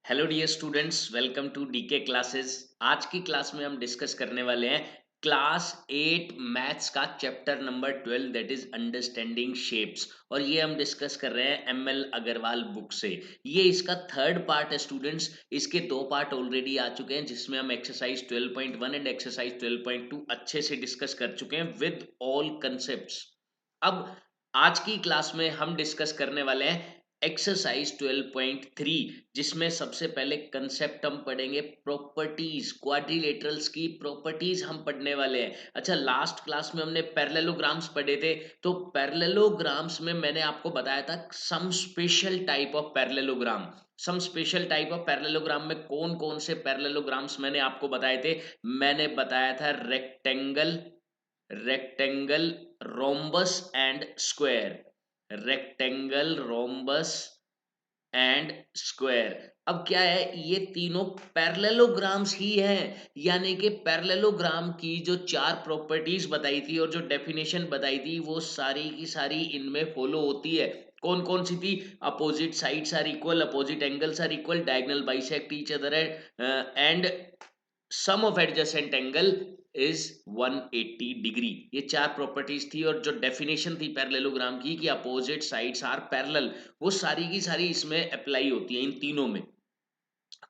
Hello dear students, welcome to DK classes. आज की class में हम डिस्कस करने वाले हैं क्लास 8 मैथ्स का chapter number 12 that is understanding shapes. और ये हम डिस्कस कर रहे हैं एमएल अग्रवाल बुक से। ये इसका थर्ड पार्ट है स्टूडेंट्स। इसके दो पार्ट ऑलरेडी आ चुके हैं जिसमें हम एक्सरसाइज 12.1 एंड एक्सरसाइज 12.2 अच्छे से डिस्कस कर चुके हैं विद ऑल कंसेप्ट्स। अब आज की क्लास में हम डिस्कस करने वाले हैं एक्सरसाइज 12.3, जिसमें सबसे पहले कंसेप्ट हम पढ़ेंगे प्रॉपर्टीज, क्वाड्रिलेटरल्स की प्रॉपर्टीज हम पढ़ने वाले हैं। अच्छा, लास्ट क्लास में हमने पैरेललोग्राम्स पढ़े थे, तो पैरेललोग्राम्स में मैंने आपको बताया था some special type of parallelogram. Some special type of parallelogram में कौन कौन से पैरेललोग्राम्स मैंने आपको बताए थे? मैंने बताया था rectangle, rectangle, rhombus and square. Rectangle, rhombus and square. अब क्या है, ये तीनों पैरेललोग्राम्स ही हैं, यानी कि पैरेललोग्राम की जो चार प्रॉपर्टीज बताई थी और जो डेफिनेशन बताई थी वो सारी की सारी इनमें फॉलो होती है। कौन कौन सी थी? Opposite sides are equal, opposite angles are equal, diagonal bisect each other and sum of adjacent angle is 180 degree. ये चार प्रॉपर्टीज थी और जो डेफिनेशन थी पैरेललोग्राम की कि अपोजिट साइड्स आर पैरेलल, वो सारी की सारी इसमें अप्लाई होती है इन तीनों में।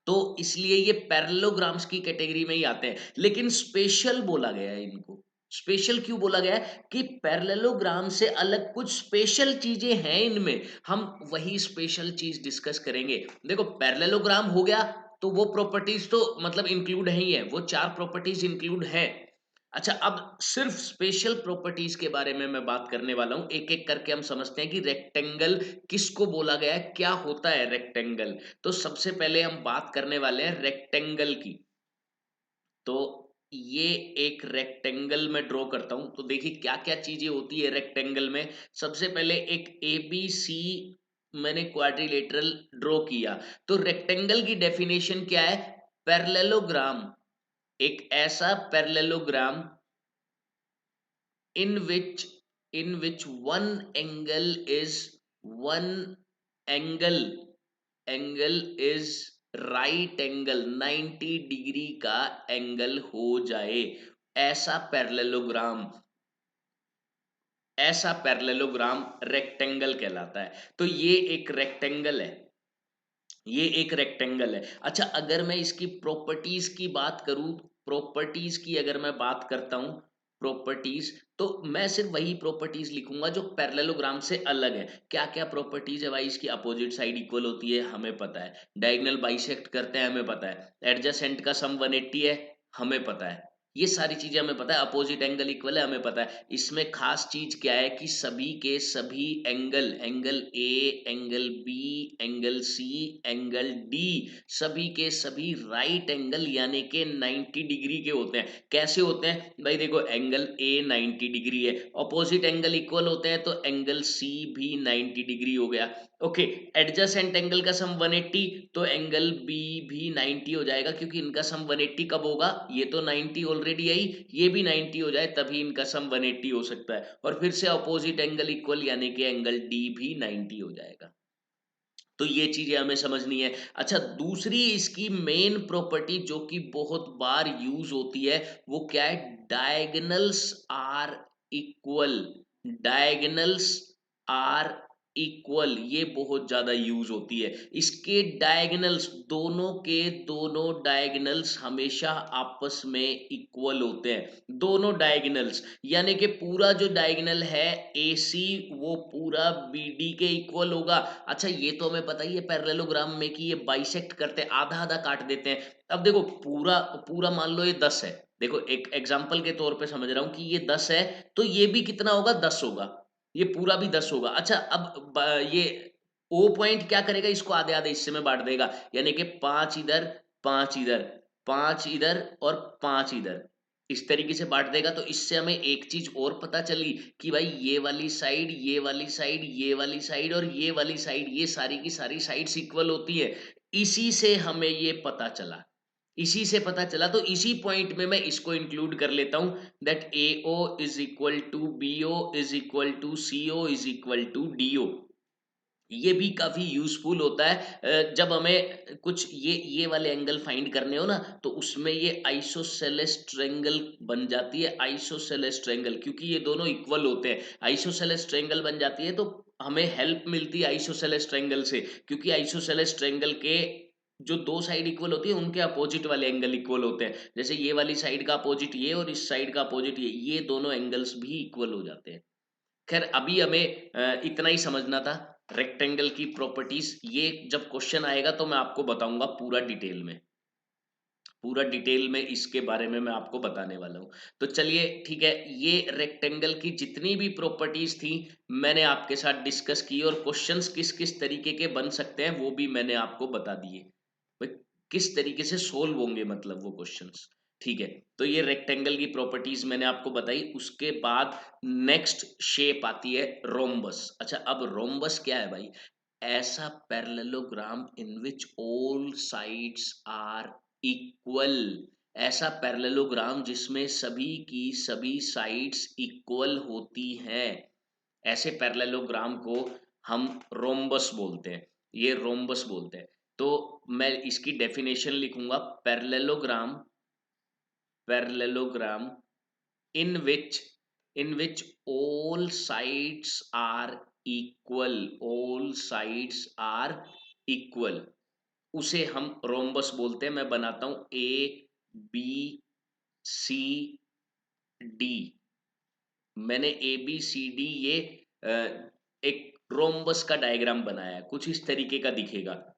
तो इसलिए ये पैरेललोग्राम्स की कैटेगरी में ही आते हैं, लेकिन स्पेशल बोला गया है इनको। स्पेशल क्यों बोला गया है? कि पैरेललोग्राम से अलग कुछ स्पेशल चीजें हैं इनमें। हम वही स्पेशल चीज डिस्कस करेंगे। देखो, पैरेललोग्राम हो गया तो वो प्रॉपर्टीज तो मतलब इंक्लूड है ही है, वो चार प्रॉपर्टीज इंक्लूड है। अच्छा, अब सिर्फ स्पेशल प्रॉपर्टीज के बारे में मैं बात करने वाला हूं। एक एक करके हम समझते हैं कि रेक्टेंगल किसको बोला गया है, क्या होता है रेक्टेंगल। तो सबसे पहले हम बात करने वाले हैं रेक्टेंगल की। तो ये एक रेक्टेंगल में ड्रॉ करता हूं, तो देखिए क्या क्या चीजें होती है रेक्टेंगल में। सबसे पहले एक ए बी सी मैंने क्वाड्रिलेटरल ड्रॉ किया। तो रेक्टेंगल की डेफिनेशन क्या है? पैरेललोग्राम, एक ऐसा parallelogram in which one angle is one angle angle is right angle 90 degree का एंगल हो जाए, ऐसा पैरेललोग्राम, ऐसा पैरेललोग्राम रेक्टेंगल कहलाता है। तो ये एक रेक्टेंगल है, ये एक रेक्टेंगल है। अच्छा, अगर मैं इसकी प्रॉपर्टीज की बात करूं, प्रॉपर्टीज की अगर मैं बात करता हूं, प्रॉपर्टीज, तो मैं सिर्फ वही प्रॉपर्टीज लिखूंगा जो पैरेललोग्राम से अलग है। क्या क्या प्रॉपर्टीज है भाई? इसकी अपोजिट साइड इक्वल होती है, हमें पता है। डायगोनल बाइसेक्ट करते हैं, हमें पता है। एडजेसेंट का सम 180 है, हमें पता है। ये सारी चीजें हमें पता है। अपोजिट एंगल इक्वल है, हमें पता है। इसमें खास चीज क्या है कि सभी के सभी angle, angle A, angle B, angle C, angle D, सभी के सभी राइट एंगल यानी कि 90 डिग्री के होते हैं। कैसे होते हैं भाई? देखो, एंगल ए 90 डिग्री है, अपोजिट एंगल इक्वल होते हैं, तो एंगल सी भी 90 डिग्री हो गया। ओके, एडजेसेंट एंगल का सम 180, तो एंगल बी भी 90 हो जाएगा, क्योंकि इनका सम 180 कब होगा? ये तो 90 ऑलरेडी है ही, ये भी 90 हो जाए तभी इनका सम 180 हो सकता है। और फिर से अपोजिट एंगल इक्वल यानी कि एंगल डी भी 90 हो जाएगा। तो ये चीजें हमें समझनी है। अच्छा, दूसरी इसकी मेन प्रॉपर्टी जो कि बहुत बार यूज होती है, वो क्या है? Diagonals are equal, diagonals are equal, ये बहुत ज्यादा यूज होती है। इसके डायगोनल्स, दोनों के दोनों डायगोनल्स हमेशा आपस में इक्वल होते हैं। दोनों डायगोनल्स यानी कि पूरा जो डायगोनल है AC, वो पूरा BD के इक्वल होगा। अच्छा, ये तो हमें पता ही है पैरेललोग्राम में कि ये बाइसेक्ट करते हैं, आधा आधा काट देते हैं। अब देखो, पूरा पूरा मान लो ये 10 है। देखो, एक एग्जांपल के तौर पे समझ रहा हूं कि ये 10 है, तो ये भी कितना होगा? 10 होगा। ये पूरा भी 10 होगा। अच्छा, अब ये ओ पॉइंट क्या करेगा? इसको आधे आधे हिस्से में बांट देगा, यानी कि 5 इधर, 5 इधर, 5 इधर और 5 इधर, इस तरीके से बांट देगा। तो इससे हमें एक चीज और पता चली कि भाई ये वाली साइड, ये वाली साइड, ये वाली साइड और ये वाली साइड, ये सारी की सारी साइड्स इक्वल होती है। इसी से हमें ये पता चला, इसी से पता चला। तो इसी पॉइंट में मैं इसको इंक्लूड कर लेता हूं, that AO is equal to BO is equal to CO is equal to DO। ये भी काफ़ी यूज़फुल होता है जब हमें कुछ ये वाले एंगल फाइंड करने हो ना, तो उसमें ये आइसोसेलेस ट्रायंगल बन जाती है, आइसोसेलेस ट्रायंगल, क्योंकि ये दोनों इक्वल होते हैं। आइसोसेलेस ट्रायंगल बन जाती है तो हमें हेल्प मिलती है आइसोसेलेस ट्रायंगल से, क्योंकि आइसोसेलेस ट्रायंगल के जो 2 साइड इक्वल होती है उनके अपोजिट वाले एंगल इक्वल होते हैं। जैसे ये वाली साइड का अपोजिट ये और इस साइड का अपोजिट ये दोनों एंगल्स भी इक्वल हो जाते हैं। खैर अभी हमें इतना ही समझना था रेक्टेंगल की प्रॉपर्टीज। ये जब क्वेश्चन आएगा तो मैं आपको बताऊंगा पूरा डिटेल में इसके बारे में मैं आपको बताने वाला हूँ। तो चलिए ठीक है, ये रेक्टेंगल की जितनी भी प्रॉपर्टीज थी मैंने आपके साथ डिस्कस की, और क्वेश्चंस किस किस तरीके के बन सकते हैं वो भी मैंने आपको बता दिए। भाई किस तरीके से सोल्व होंगे मतलब वो क्वेश्चंस। ठीक है, तो ये रेक्टेंगल की प्रॉपर्टीज मैंने आपको बताई। उसके बाद नेक्स्ट शेप आती है रोम्बस। अच्छा, अब रोम्बस क्या है भाई? ऐसा parallelogram in which all sides are equal. ऐसा पैरेललोग्राम जिसमें सभी की सभी साइड्स इक्वल होती हैं, ऐसे पैरेललोग्राम को हम रोम्बस बोलते हैं। ये रोम्बस बोलते हैं। तो मैं इसकी डेफिनेशन लिखूंगा, parallelogram, parallelogram in which in which all sides are equal, all sides are equal, उसे हम रोम्बस बोलते हैं। मैं बनाता हूं बी सी डी। मैंने ए बी सी डी ये एक रोम्बस का डायग्राम बनाया है, कुछ इस तरीके का दिखेगा।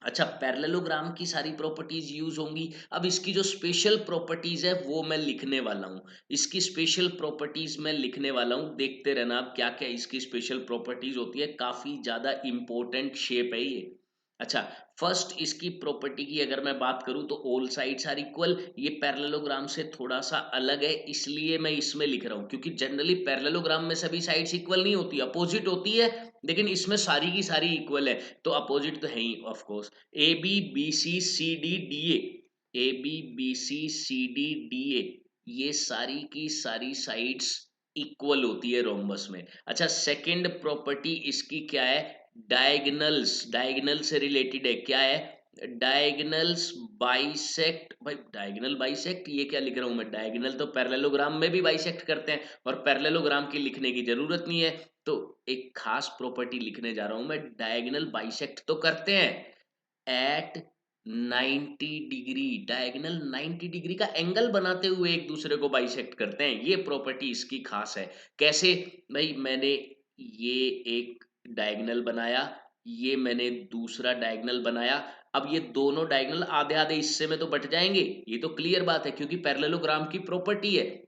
अच्छा, पैरेललोग्राम की सारी प्रॉपर्टीज यूज होंगी। अब इसकी जो स्पेशल प्रॉपर्टीज है वो मैं लिखने वाला हूँ। इसकी स्पेशल प्रॉपर्टीज मैं लिखने वाला हूँ, देखते रहना आप क्या क्या इसकी स्पेशल प्रॉपर्टीज होती है। काफी ज्यादा इंपॉर्टेंट शेप है ये। अच्छा, फर्स्ट इसकी प्रॉपर्टी की अगर मैं बात करूं तो ऑल साइड्स आर इक्वल। ये पैरेललोग्राम से थोड़ा सा अलग है, इसलिए मैं इसमें लिख रहा हूं, क्योंकि जनरली पैरेललोग्राम में सभी साइड्स इक्वल नहीं होती, अपोजिट होती है। लेकिन इसमें सारी की सारी इक्वल है, तो अपोजिट तो है ही of course. A B B C C D D A B B C C D D A, ये सारी की सारी साइड्स इक्वल होती है रोम्बस में। अच्छा, सेकंड प्रॉपर्टी इसकी क्या है? डायगनल्स, डायगनल से रिलेटेड है। क्या है? Diagonals bisect. भाई डायगनल बाइसेक्ट ये क्या लिख रहा हूं मैं? डायगनल तो पैरेललोग्राम में भी बाइसेक्ट करते हैं, और पैरेललोग्राम की लिखने की जरूरत नहीं है। तो एक खास प्रॉपर्टी लिखने जा रहा हूं मैं, डायगनल बाइसेक्ट तो करते हैं एट 90 डिग्री। डायगोनल 90 डिग्री का एंगल बनाते हुए एक दूसरे को बाइसेक्ट करते हैं। ये प्रॉपर्टी इसकी खास है। कैसे? भाई मैंने ये एक डायगोनल बनाया, ये मैंने दूसरा डायगोनल बनाया। अब ये दोनों डायगोनल आधे आधे हिस्से में तो बट जाएंगे, ये तो क्लियर बात है, क्योंकि पैरेललोग्राम की प्रॉपर्टी है।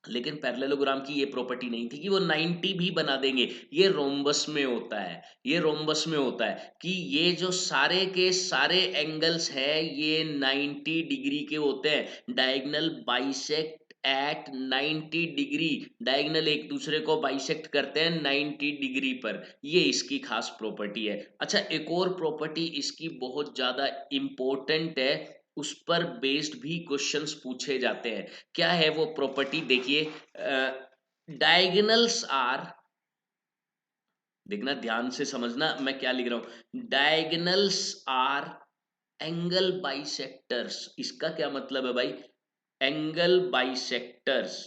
लेकिन पैरेललोग्राम की ये प्रॉपर्टी नहीं थी कि वो 90 भी बना देंगे। ये रोम्बस में होता है, ये रोम्बस में होता है कि ये जो सारे के सारे एंगल्स हैं ये 90 डिग्री के होते हैं। Diagonal bisect at 90 degree, diagonal एक दूसरे को बाइसेक्ट करते हैं 90 डिग्री पर। ये इसकी खास प्रॉपर्टी है। अच्छा, एक और प्रॉपर्टी इसकी बहुत ज्यादा इंपॉर्टेंट है, उस पर बेस्ड भी क्वेश्चंस पूछे जाते हैं। क्या है वो प्रॉपर्टी? देखिए, डायगोनल्स आर, देखना ध्यान से समझना मैं क्या लिख रहा हूं। Diagonals are angle bisectors. इसका क्या मतलब है भाई? Angle bisectors.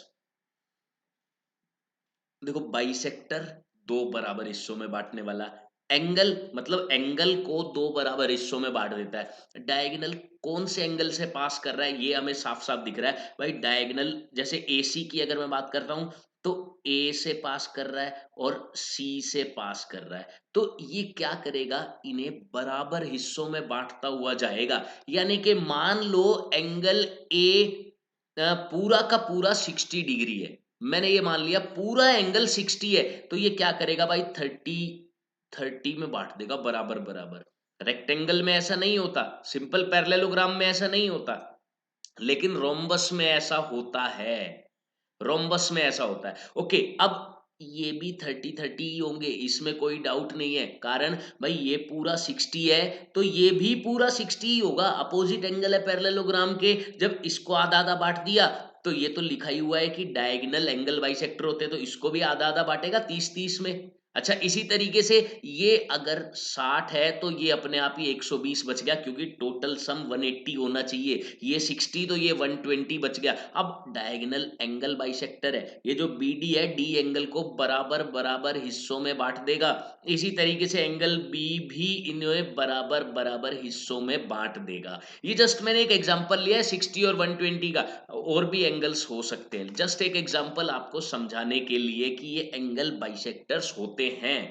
देखो, बाइसेक्टर दो बराबर हिस्सों में बांटने वाला, एंगल मतलब एंगल को दो बराबर हिस्सों में बांट देता है। डायगोनल कौन से एंगल से पास कर रहा है ये हमें साफ साफ दिख रहा है भाई। डायगोनल जैसे AC की अगर मैं बात करता हूं तो A से पास कर रहा है और C से पास कर रहा है। तो ये क्या करेगा? इन्हें बराबर हिस्सों में बांटता हुआ जाएगा। यानी कि मान लो एंगल A पूरा का पूरा 60 डिग्री है। मैंने ये मान लिया पूरा एंगल 60 है, तो ये क्या करेगा भाई? 30 में बांट देगा बराबर बराबर। रेक्टेंगल में ऐसा नहीं होता, सिंपल पैरेललोग्राम में ऐसा नहीं होता, लेकिन रोम्बस में ऐसा होता है। रोम्बस में ऐसा होता है। ओके, अब ये भी 30 ही होंगे, इसमें कोई डाउट नहीं है। कारण भाई ये पूरा 60 है तो ये भी पूरा 60 ही होगा। अपोजिट एंगल है पैरेललोग्राम के। जब इसको आधा आधा बांट दिया तो ये तो लिखा ही हुआ है कि डायगोनल एंगल बाइसेक्टर होते हैं, तो इसको भी आधा आधा बांटेगा 30 30 में। अच्छा, इसी तरीके से ये अगर 60 है तो ये अपने आप ही 120 बच गया, क्योंकि टोटल सम 180 होना चाहिए। ये 60 तो ये 120 बच गया। अब डायगोनल एंगल बाइसेक्टर है। ये जो बीडी है, डी एंगल को बराबर-बराबर हिस्सों में बाँट देगा। इसी तरीके से एंगल बी भी इन्हें बराबर-बराबर हिस्सों में बाँट देगा। ये जस्ट मैंने एक एग्जांपल लिया है 60 और 120 का, और भी एंगल्स हो सकते हैं। जस्ट एक एग्जांपल आपको समझाने के लिए कि ये एंगल बाइसेक्टर्स होते हैं।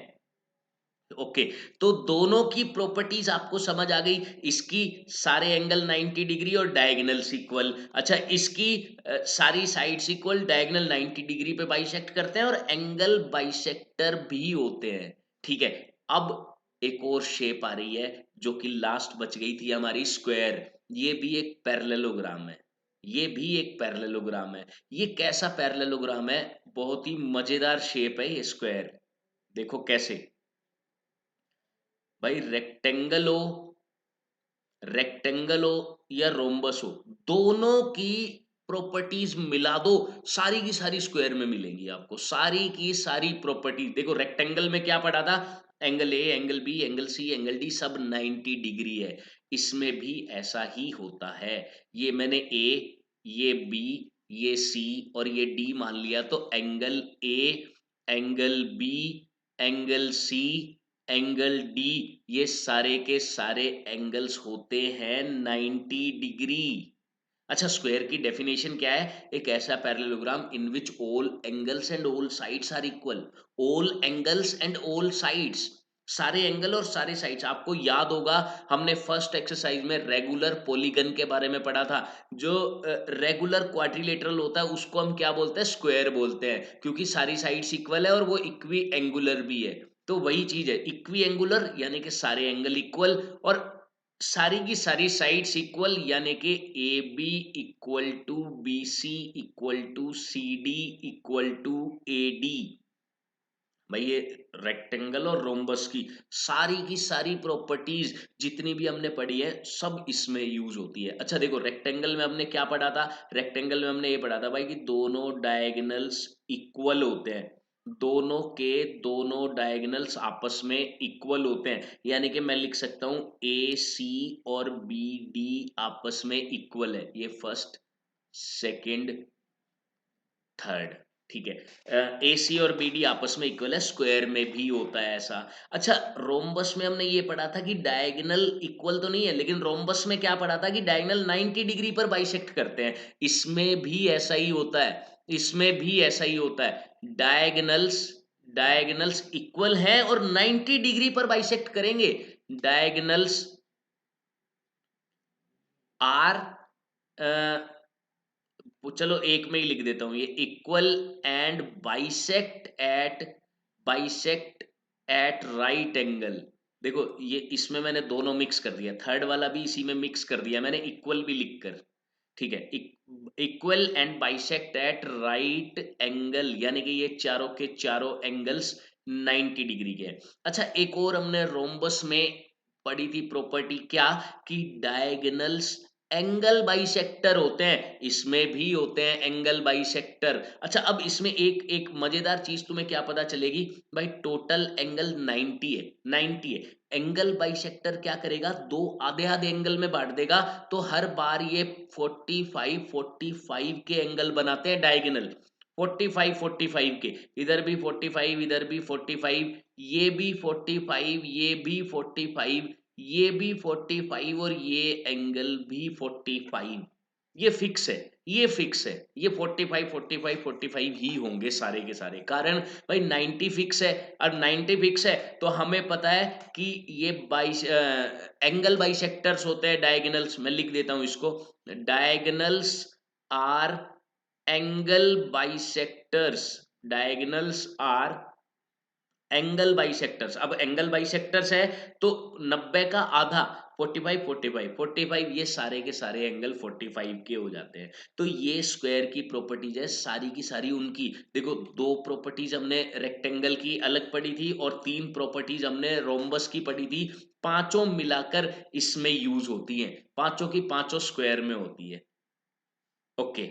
ओके, तो दोनों की प्रॉपर्टीज आपको समझ आ गई। इसकी सारे एंगल 90 डिग्री और डायगोनल्स इक्वल। अच्छा, इसकी सारी साइड्स इक्वल, डायगोनल 90 डिग्री पे बाइसेक्ट करते हैं और एंगल बाइसेक्टर भी होते हैं। ठीक है, अब एक और शेप आ रही है जो कि लास्ट बच गई थी हमारी, स्क्वायर। ये भी एक पैरेललोग्राम है। ये भी एक पैरेललोग्राम है। ये कैसा पैरेललोग्राम है? बहुत ही मजेदार शेप है ये स्क्वायर। देखो कैसे। भाई रेक्टेंगल हो या रोम्बस हो, दोनों की प्रॉपर्टीज मिला दो, सारी की सारी स्क्वायर में मिलेंगी आपको। सारी की सारी प्रॉपर्टी देखो, रेक्टेंगल में क्या पढ़ा था? Angle A, angle B, angle C, angle D सब 90 डिग्री है। इसमें भी ऐसा ही होता है। ये मैंने ए, ये बी, ये सी और ये डी मान लिया, तो angle A, angle B, angle C, angle D, ये सारे के सारे एंगल्स होते हैं 90 डिग्री। अच्छा, स्क्वायर की डेफिनेशन क्या है? एक ऐसा parallelogram in which all angles and all sides are equal. All angles and all sides, सारे एंगल और सारे साइड्स। आपको याद होगा, हमने फर्स्ट एक्सरसाइज में रेगुलर पॉलीगन के बारे में पढ़ा था। जो रेगुलर क्वाड्रिलेटरल होता है उसको हम क्या बोलते हैं? स्क्वायर बोलते हैं, क्योंकि सारी साइड्स इक्वल है और वो इक्वी एंगुलर भी है। तो वही चीज है, इक्वी एंगुलर यानी कि सारे एंगल इक्वल, और सारी की सारी साइड्स इक्वल, यानी कि A B equal to B C equal to C D equal to A D. भाई ये रेक्टेंगल और रोम्बस की सारी प्रॉपर्टीज जितनी भी हमने पढ़ी है सब इसमें यूज होती है। अच्छा देखो, रेक्टेंगल में हमने क्या पढ़ा था? रेक्टेंगल में हमने ये पढ़ा था भाई कि दोनों डायगोनल्स इक्वल होते हैं। दोनों के दोनों डायगोनल्स आपस में इक्वल होते हैं, यानी कि मैं लिख सकता हूं ए सी और बी डी आपस में इक्वल है। ये फर्स्ट, सेकंड, थर्ड। ठीक है, ए सी और बी डी आपस में इक्वल है, स्क्वायर में भी होता है ऐसा। अच्छा, रोम्बस में हमने ये पढ़ा था कि डायगोनल इक्वल तो नहीं है, लेकिन रोम्बस में क्या पढ़ा था कि डायगोनल 90 डिग्री पर बाइसेक्ट करते हैं। इसमें भी ऐसा ही होता है, इसमें भी ऐसा ही होता है। डायगोनल्स डायगोनल्स इक्वल है और 90 डिग्री पर बाइसेक्ट करेंगे। डायगोनल्स आर, वो चलो एक में ही लिख देता हूं, ये equal and bisect at right angle. देखो, ये इसमें मैंने दोनों मिक्स कर दिया, थर्ड वाला भी इसी में मिक्स कर दिया मैंने, इक्वल भी लिखकर। ठीक है, equal and bisect at right angle, यानी कि ये चारों के चारों एंगल्स 90 डिग्री के हैं। अच्छा, एक और हमने रोम्बस में पढ़ी थी प्रॉपर्टी, क्या? कि डायगोनल्स एंगल बाइसेक्टर होते हैं। इसमें भी होते हैं एंगल बाइसेक्टर। अच्छा, अब इसमें एक एक मजेदार चीज तुम्हें क्या पता चलेगी? भाई टोटल एंगल 90 है, 90 है। एंगल बाइसेक्टर क्या करेगा? दो आधे आधे एंगल में बांट देगा, तो हर बार ये 45 के एंगल बनाते हैं डायगोनल। 45 के, इधर भी 45, इधर भी 45, ये भी 45, ये भी 45, ये भी 45 और ये एंगल भी 45। ये फिक्स है, ये फिक्स है। ये 45 45 45 ही होंगे सारे के सारे। कारण भाई 90 फिक्स है, और 90 फिक्स है तो हमें पता है कि ये एंगल बाइसेक्टर्स होते हैं डायगोनल्स। मैं लिख देता हूं इसको, diagonals are angle bisectors. Diagonals are angle bisectors. अब एंगल बाइसेक्टर्स है तो 90 का आधा, 45 45 45, ये सारे के सारे एंगल 45 के हो जाते हैं। तो ये स्क्वायर की प्रॉपर्टीज है सारी की सारी उनकी। देखो, दो प्रॉपर्टीज हमने रेक्टेंगल की अलग पढ़ी थी और तीन प्रॉपर्टीज हमने रोम्बस की पढ़ी थी। पांचों मिलाकर इसमें यूज होती हैं, पांचों की पांचों स्क्वायर में होती है। ओके,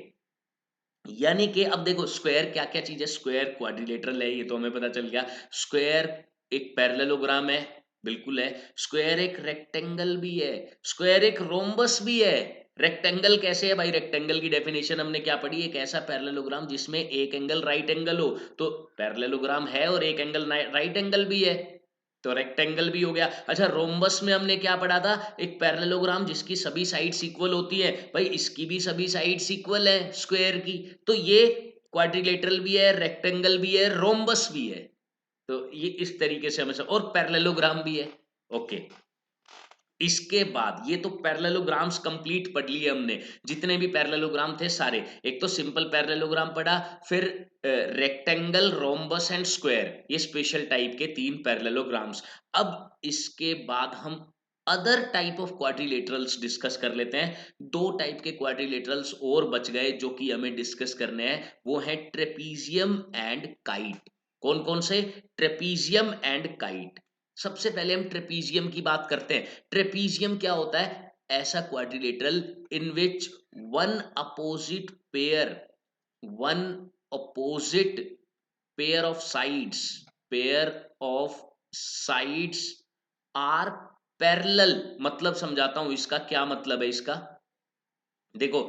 यानी कि अब देखो स्क्वायर क्या क्या चीज है, स्क्वायर क्वाड्रिलेटरल है, ये तो हमें पता चल गया। स्क्वायर एक पैरेललोग्राम है, बिल्कुल है। स्क्वायर एक रेक्टेंगल भी है, स्क्वायर एक रोम्बस भी है। रेक्टेंगल कैसे है भाई, रेक्टेंगल की डेफिनेशन हमने क्या पढ़ी, एक ऐसा पैरेललोग्राम जिसमें एक एंगल राइट एंगल हो, तो पैरेललोग्राम है और एक एंगल राइट एंगल भी है, तो रेक्टेंगल भी हो गया। अच्छा रोम्बस में हमने क्या पढ़ा था, एक पैरेललोग्राम जिसकी सभी साइड्स इक्वल होती है, भाई इसकी भी सभी साइड्स इक्वल है स्क्वायर की, तो ये क्वाड्रिलेटरल भी है, रेक्टेंगल भी है, रोम्बस भी है। तो ये इस तरीके से हमें और पैरेललोग्राम भी है। ओके, इसके बाद ये तो पैरेललोग्राम्स कंप्लीट पढ़ लिए हमने, जितने भी पैरेललोग्राम थे सारे। एक तो सिंपल पैरेललोग्राम पढ़ा, फिर रेक्टेंगल, रोम्बस एंड स्क्वायर, ये स्पेशल टाइप के तीन पैरेललोग्राम्स। अब इसके बाद हम other type of quadrilaterals discuss कर लेते हैं। दो टाइप के क्वाड्रिलेटरल्स और बच गए जो कि हमें डिस्कस करने हैं, वो है ट्रेपीजियम एंड काइट। कौन कौन से, ट्रेपीजियम एंड काइट। सबसे पहले हम ट्रेपीजियम की बात करते हैं। ट्रेपीजियम क्या होता है, ऐसा quadrilateral in which one opposite pair, one opposite pair of sides, pair of sides are parallel. मतलब समझाता हूं इसका क्या मतलब है इसका। देखो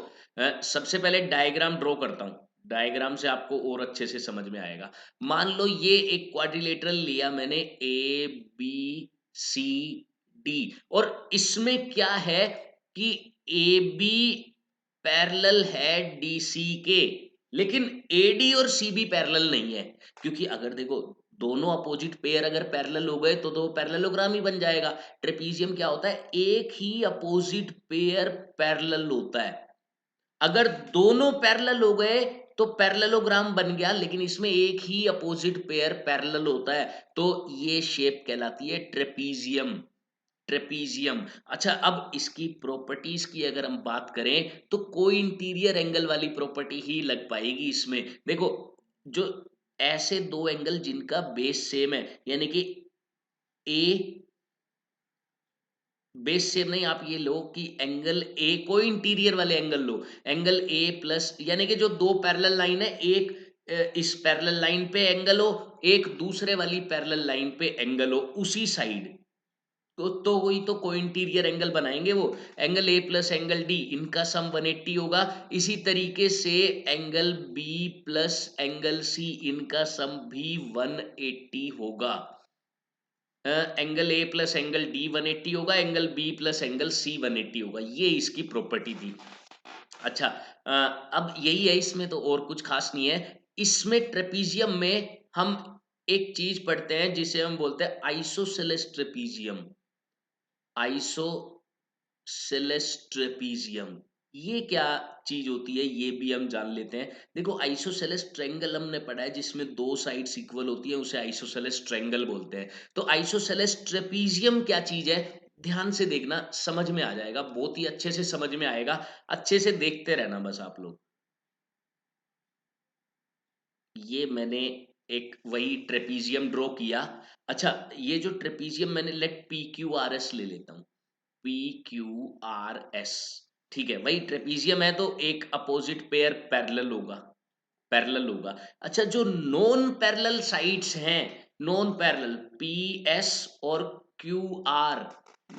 सबसे पहले डायग्राम ड्रॉ करता हूं, डायग्राम से आपको और अच्छे से समझ में आएगा। मान लो ये एक क्वाड्रिलेटरल लिया मैंने, ए बी सी डी, और इसमें क्या है कि ए बी पैरेलल है डी सी के, लेकिन ए डी और सी बी पैरेलल नहीं है। क्योंकि अगर देखो दोनों अपोजिट पेयर अगर पैरेलल हो गए तो पैरेललोग्राम ही बन जाएगा। ट्रेपीजियम क्या होता है, एक ही अपोजिट पेयर पैरेलल होता है। अगर दोनों पैरेलल हो गए तो पैरेललोग्राम बन गया, लेकिन इसमें एक ही अपोजिट पेयर पैरेलल होता है, तो ये शेप कहलाती है ट्रेपीजियम। ट्रेपीजियम। अच्छा अब इसकी प्रॉपर्टीज की अगर हम बात करें तो कोई इंटीरियर एंगल वाली प्रॉपर्टी ही लग पाएगी इसमें। देखो जो ऐसे दो एंगल जिनका बेस सेम है, यानी कि ए, बेस सेम नहीं, आप ये लो कि एंगल ए, कोई इंटीरियर वाले angle low, angle A plus, यानी कि जो दो पैरेलल लाइन है, एक इस पैरेलल लाइन पे एंगल हो, एक दूसरे वाली पैरेलल लाइन पे एंगल हो उसी साइड, तो वही तो को इंटीरियर एंगल बनाएंगे वो। Angle A plus angle D, इनका सम 180 होगा। इसी तरीके से angle B plus angle C, इनका सम भी 180 होगा। Angle A plus angle D 180 होगा, angle B plus angle C 180 होगा, ये इसकी प्रॉपर्टी थी। अच्छा अब यही है, इसमें तो और कुछ खास नहीं है। इसमें ट्रेपीजियम में हम एक चीज पढ़ते हैं जिसे हम बोलते हैं आइसोसेलेस ट्रेपीजियम। आइसोसेलेस ट्रेपीजियम, ये क्या चीज होती है ये भी हम जान लेते हैं। देखो आइसोसेलेस ट्रायंगल हमने पढ़ा है जिसमें दो साइड्स इक्वल होती है, उसे आइसोसेलेस ट्रायंगल बोलते हैं। तो आइसोसेलेस ट्रेपीजियम क्या चीज है, ध्यान से देखना, समझ में आ जाएगा, बहुत ही अच्छे से समझ में आएगा। अच्छे से देखते रहना बस आप लोग। ये मैंने एक वही ट्रेपीजियम ड्रॉ किया। अच्छा ये जो ट्रेपीजियम मैंने, let P Q R S ले लेता हूं, पी क्यू आर एस, ठीक है, वही ट्रेपीजियम है तो एक अपोजिट पेयर पैरेलल होगा, पैरेलल होगा। अच्छा जो नॉन पैरेलल साइड्स हैं, नॉन पैरेलल पी एस और क्यू आर,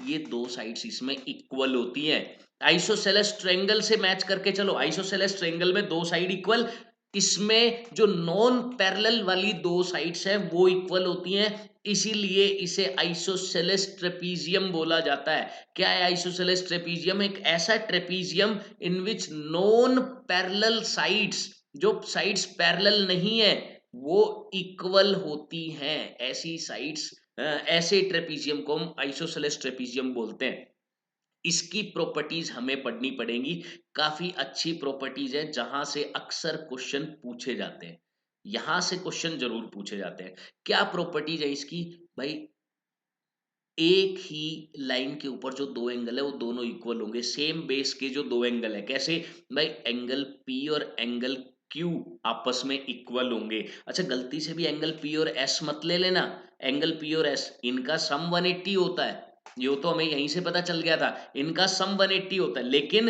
ये दो साइड्स इसमें इक्वल होती हैं। आइसोसेलेस ट्रायंगल से मैच करके चलो, आइसोसेलेस ट्रायंगल में दो साइड इक्वल, इसमें जो नॉन पैरेलल वाली दो साइड्स हैं वो इक्वल होती हैं, इसीलिए इसे आइसोसेलेस ट्रेपीजियम बोला जाता है। क्या है आइसोसेलेस ट्रेपीजियम, एक ऐसा trapezium in which non parallel sides, जो साइड्स पैरेलल नहीं है वो इक्वल होती हैं, ऐसी साइड्स, ऐसे ट्रेपीजियम को हम आइसोसेलेस ट्रेपीजियम बोलते हैं। इसकी प्रॉपर्टीज हमें पढ़नी पड़ेंगी, काफी अच्छी प्रॉपर्टीज है जहां से अक्सर क्वेश्चन पूछे जाते हैं, यहां से क्वेश्चन जरूर पूछे जाते हैं। क्या प्रॉपर्टीज है इसकी भाई, एक ही लाइन के ऊपर जो दो एंगल है वो दोनों इक्वल होंगे, सेम बेस के जो दो एंगल है, कैसे भाई, एंगल पी और एंगल क्यू आपस में इक्वल होंगे। अच्छा गलती से भी एंगल पी और एस मत ले लेना, एंगल पी और एस इनका सम 180 होता है, ये तो हमें यहीं से पता चल गया था, इनका सम 180 होता है, लेकिन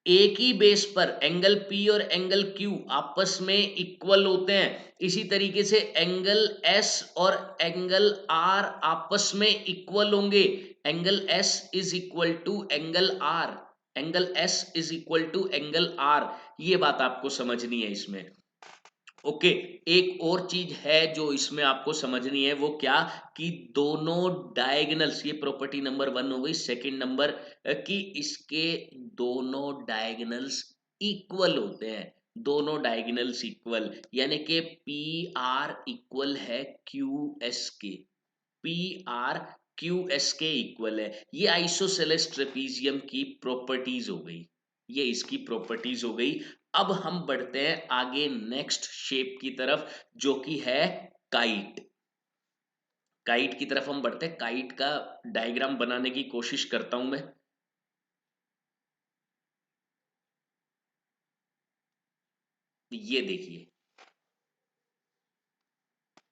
एक ही बेस पर एंगल P और एंगल Q आपस में इक्वल होते हैं, इसी तरीके से एंगल S और एंगल R आपस में इक्वल होंगे। Angle S is equal to angle R, angle S is equal to angle R। ये बात आपको समझनी है इसमें। ओके, एक और चीज है जो इसमें आपको समझनी है, वो क्या कि दोनों डायगोनल्स, ये प्रॉपर्टी नंबर 1 हो गई। सेकंड नंबर कि इसके दोनों डायगोनल्स इक्वल होते हैं, दोनों डायगोनल्स इक्वल, यानी कि पी आर इक्वल है क्यू एस के, पी आर क्यू एस के इक्वल है। ये आइसोसेलेस ट्रेपीजियम की प्रॉपर्टीज हो गई, ये इसकी प्रॉपर्टीज हो गई। अब हम बढ़ते हैं आगे नेक्स्ट शेप की तरफ, जो कि है काइट। काइट की तरफ हम बढ़ते हैं, काइट का डायग्राम बनाने की कोशिश करता हूं मैं। ये देखिए,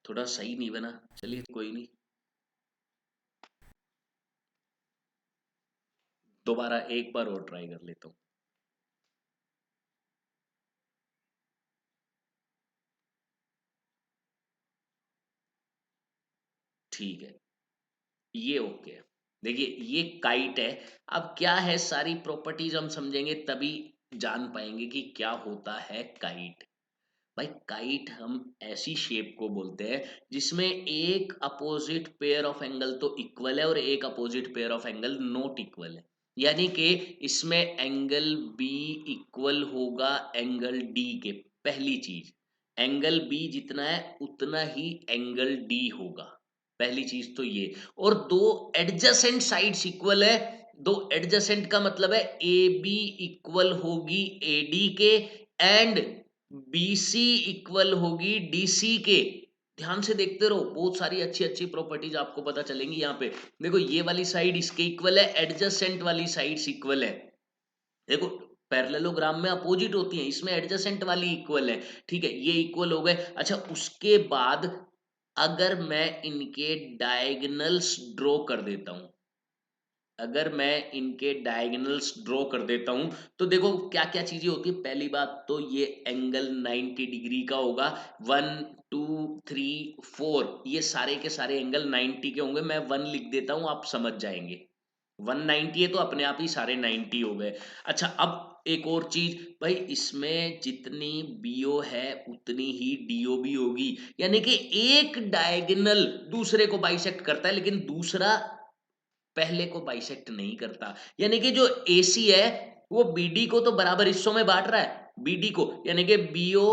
थोड़ा सही नहीं बना, चलिए कोई नहीं, दोबारा एक बार और ट्राई कर लेता हूं। ठीक है, ये ओके है। देखिए ये काइट है। अब क्या है, सारी प्रॉपर्टीज हम समझेंगे तभी जान पाएंगे कि क्या होता है काइट। भाई काइट हम ऐसी शेप को बोलते हैं जिसमें एक अपोजिट पेयर ऑफ एंगल तो इक्वल है और एक opposite pair of angle not equal है। यानी कि इसमें एंगल बी इक्वल होगा एंगल डी के। पहली चीज, एंगल बी जितना है उतना ही एंगल डी होगा, पहली चीज तो ये। और दो एडजेसेंट साइड्स इक्वल है, दो एडजेसेंट का मतलब है ए बी इक्वल होगी ए डी के, एंड BC इक्वल होगी DC के। ध्यान से देखते रहो, बहुत सारी अच्छी अच्छी प्रॉपर्टीज आपको पता चलेंगी यहाँ पे। देखो ये वाली साइड इसके इक्वल है, एडजेसेंट वाली साइड्स इक्वल है। देखो पैरेललोग्राम में अपोजिट होती है, इसमें एडजेसेंट वाली इक्वल है। ठीक है, ये इक्वल हो गए। अच्छा उसके बाद अगर मैं इनके डायगोनल्स ड्रॉ कर देता हूं, अगर मैं इनके डायगोनल्स ड्रॉ कर देता हूं, तो देखो क्या क्या चीजें होती है। पहली बात तो ये एंगल 90 डिग्री का होगा, 1 2 3 4, ये सारे के सारे एंगल 90 के होंगे। मैं 1 लिख देता हूं, आप समझ जाएंगे। 190 है तो अपने आप ही सारे 90 हो गए। अच्छा अब एक और चीज, भाई इसमें जितनी बीओ है उतनी ही डीओ भी होगी। यानी कि एक डायगोनल दूसरे को बाइसेक्ट करता है, लेकिन दूसरा पहले को बाइसेक्ट नहीं करता। यानी कि जो AC है वो BD को तो बराबर हिस्सों में बांट रहा है, BD को, यानी कि BO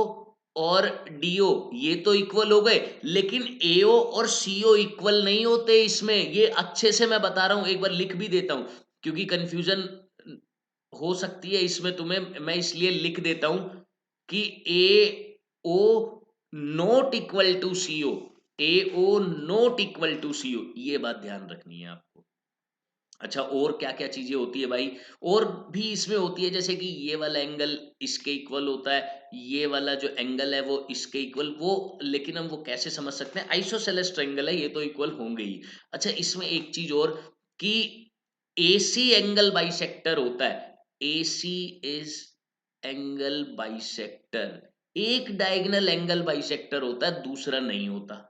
और DO ये तो इक्वल हो गए, लेकिन AO और CO इक्वल नहीं होते इसमें। ये अच्छे से मैं बता रहा हूं, एक बार लिख भी देता हूं क्योंकि कंफ्यूजन हो सकती है इसमें तुम्हें, मैं इसलिए लिख देता हूं कि AO not equal to CO, AO not equal to CO, ये बात ध्यान रखनी है आपको। अच्छा और क्या क्या चीजें होती है भाई, और भी इसमें होती है, जैसे कि ये वाला एंगल इसके इक्वल होता है, ये वाला जो एंगल है वो इसके इक्वल, वो लेकिन हम वो कैसे समझ सकते हैं, आइसोसेलेस ट्रायंगल है ये तो इक्वल होंगे ही। अच्छा इसमें एक चीज और कि AC एंगल बाइसेक्टर होता है, AC इज एंगल बाइसेक्टर। एक डायगोनल एंगल बाइसेक्टर होता है, दूसरा नहीं होता।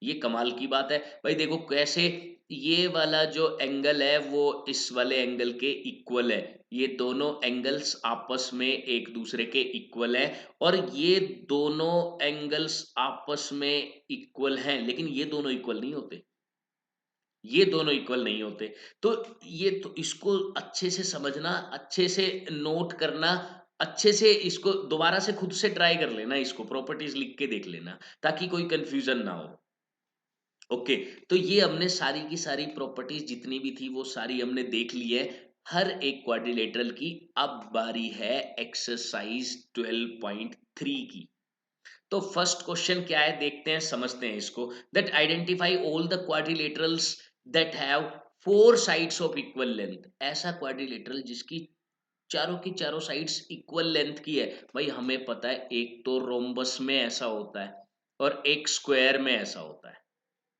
ये कमाल की बात है। भाई देखो कैसे, ये वाला जो एंगल है वो इस वाले एंगल के इक्वल है, ये दोनों एंगल्स आपस में एक दूसरे के इक्वल है, और ये दोनों एंगल्स आपस में इक्वल हैं, लेकिन ये दोनों इक्वल नहीं होते, ये दोनों इक्वल नहीं होते। तो ये तो इसको अच्छे से समझना, अच्छे से नोट करना, अच्छे से इसको दोबारा से खुद से ट्राई कर लेना, इसको प्रॉपर्टीज लिख के देख लेना ताकि कोई कंफ्यूजन ना हो। ओके, तो ये हमने सारी की सारी प्रॉपर्टीज जितनी भी थी वो सारी हमने देख ली है, हर एक क्वाड्रिलेटरल की। अब बारी है एक्सरसाइज 12.3 की। तो फर्स्ट क्वेश्चन क्या है देखते हैं, समझते हैं इसको। That identify all the quadrilaterals that have 4 sides of equal length. ऐसा क्वाड्रिलेटरल जिसकी चारों की चारों साइड्स इक्वल लेंथ की है। भाई हमें पता है एक तो रोम्बस में ऐसा होता है और एक स्क्वायर में ऐसा होता है।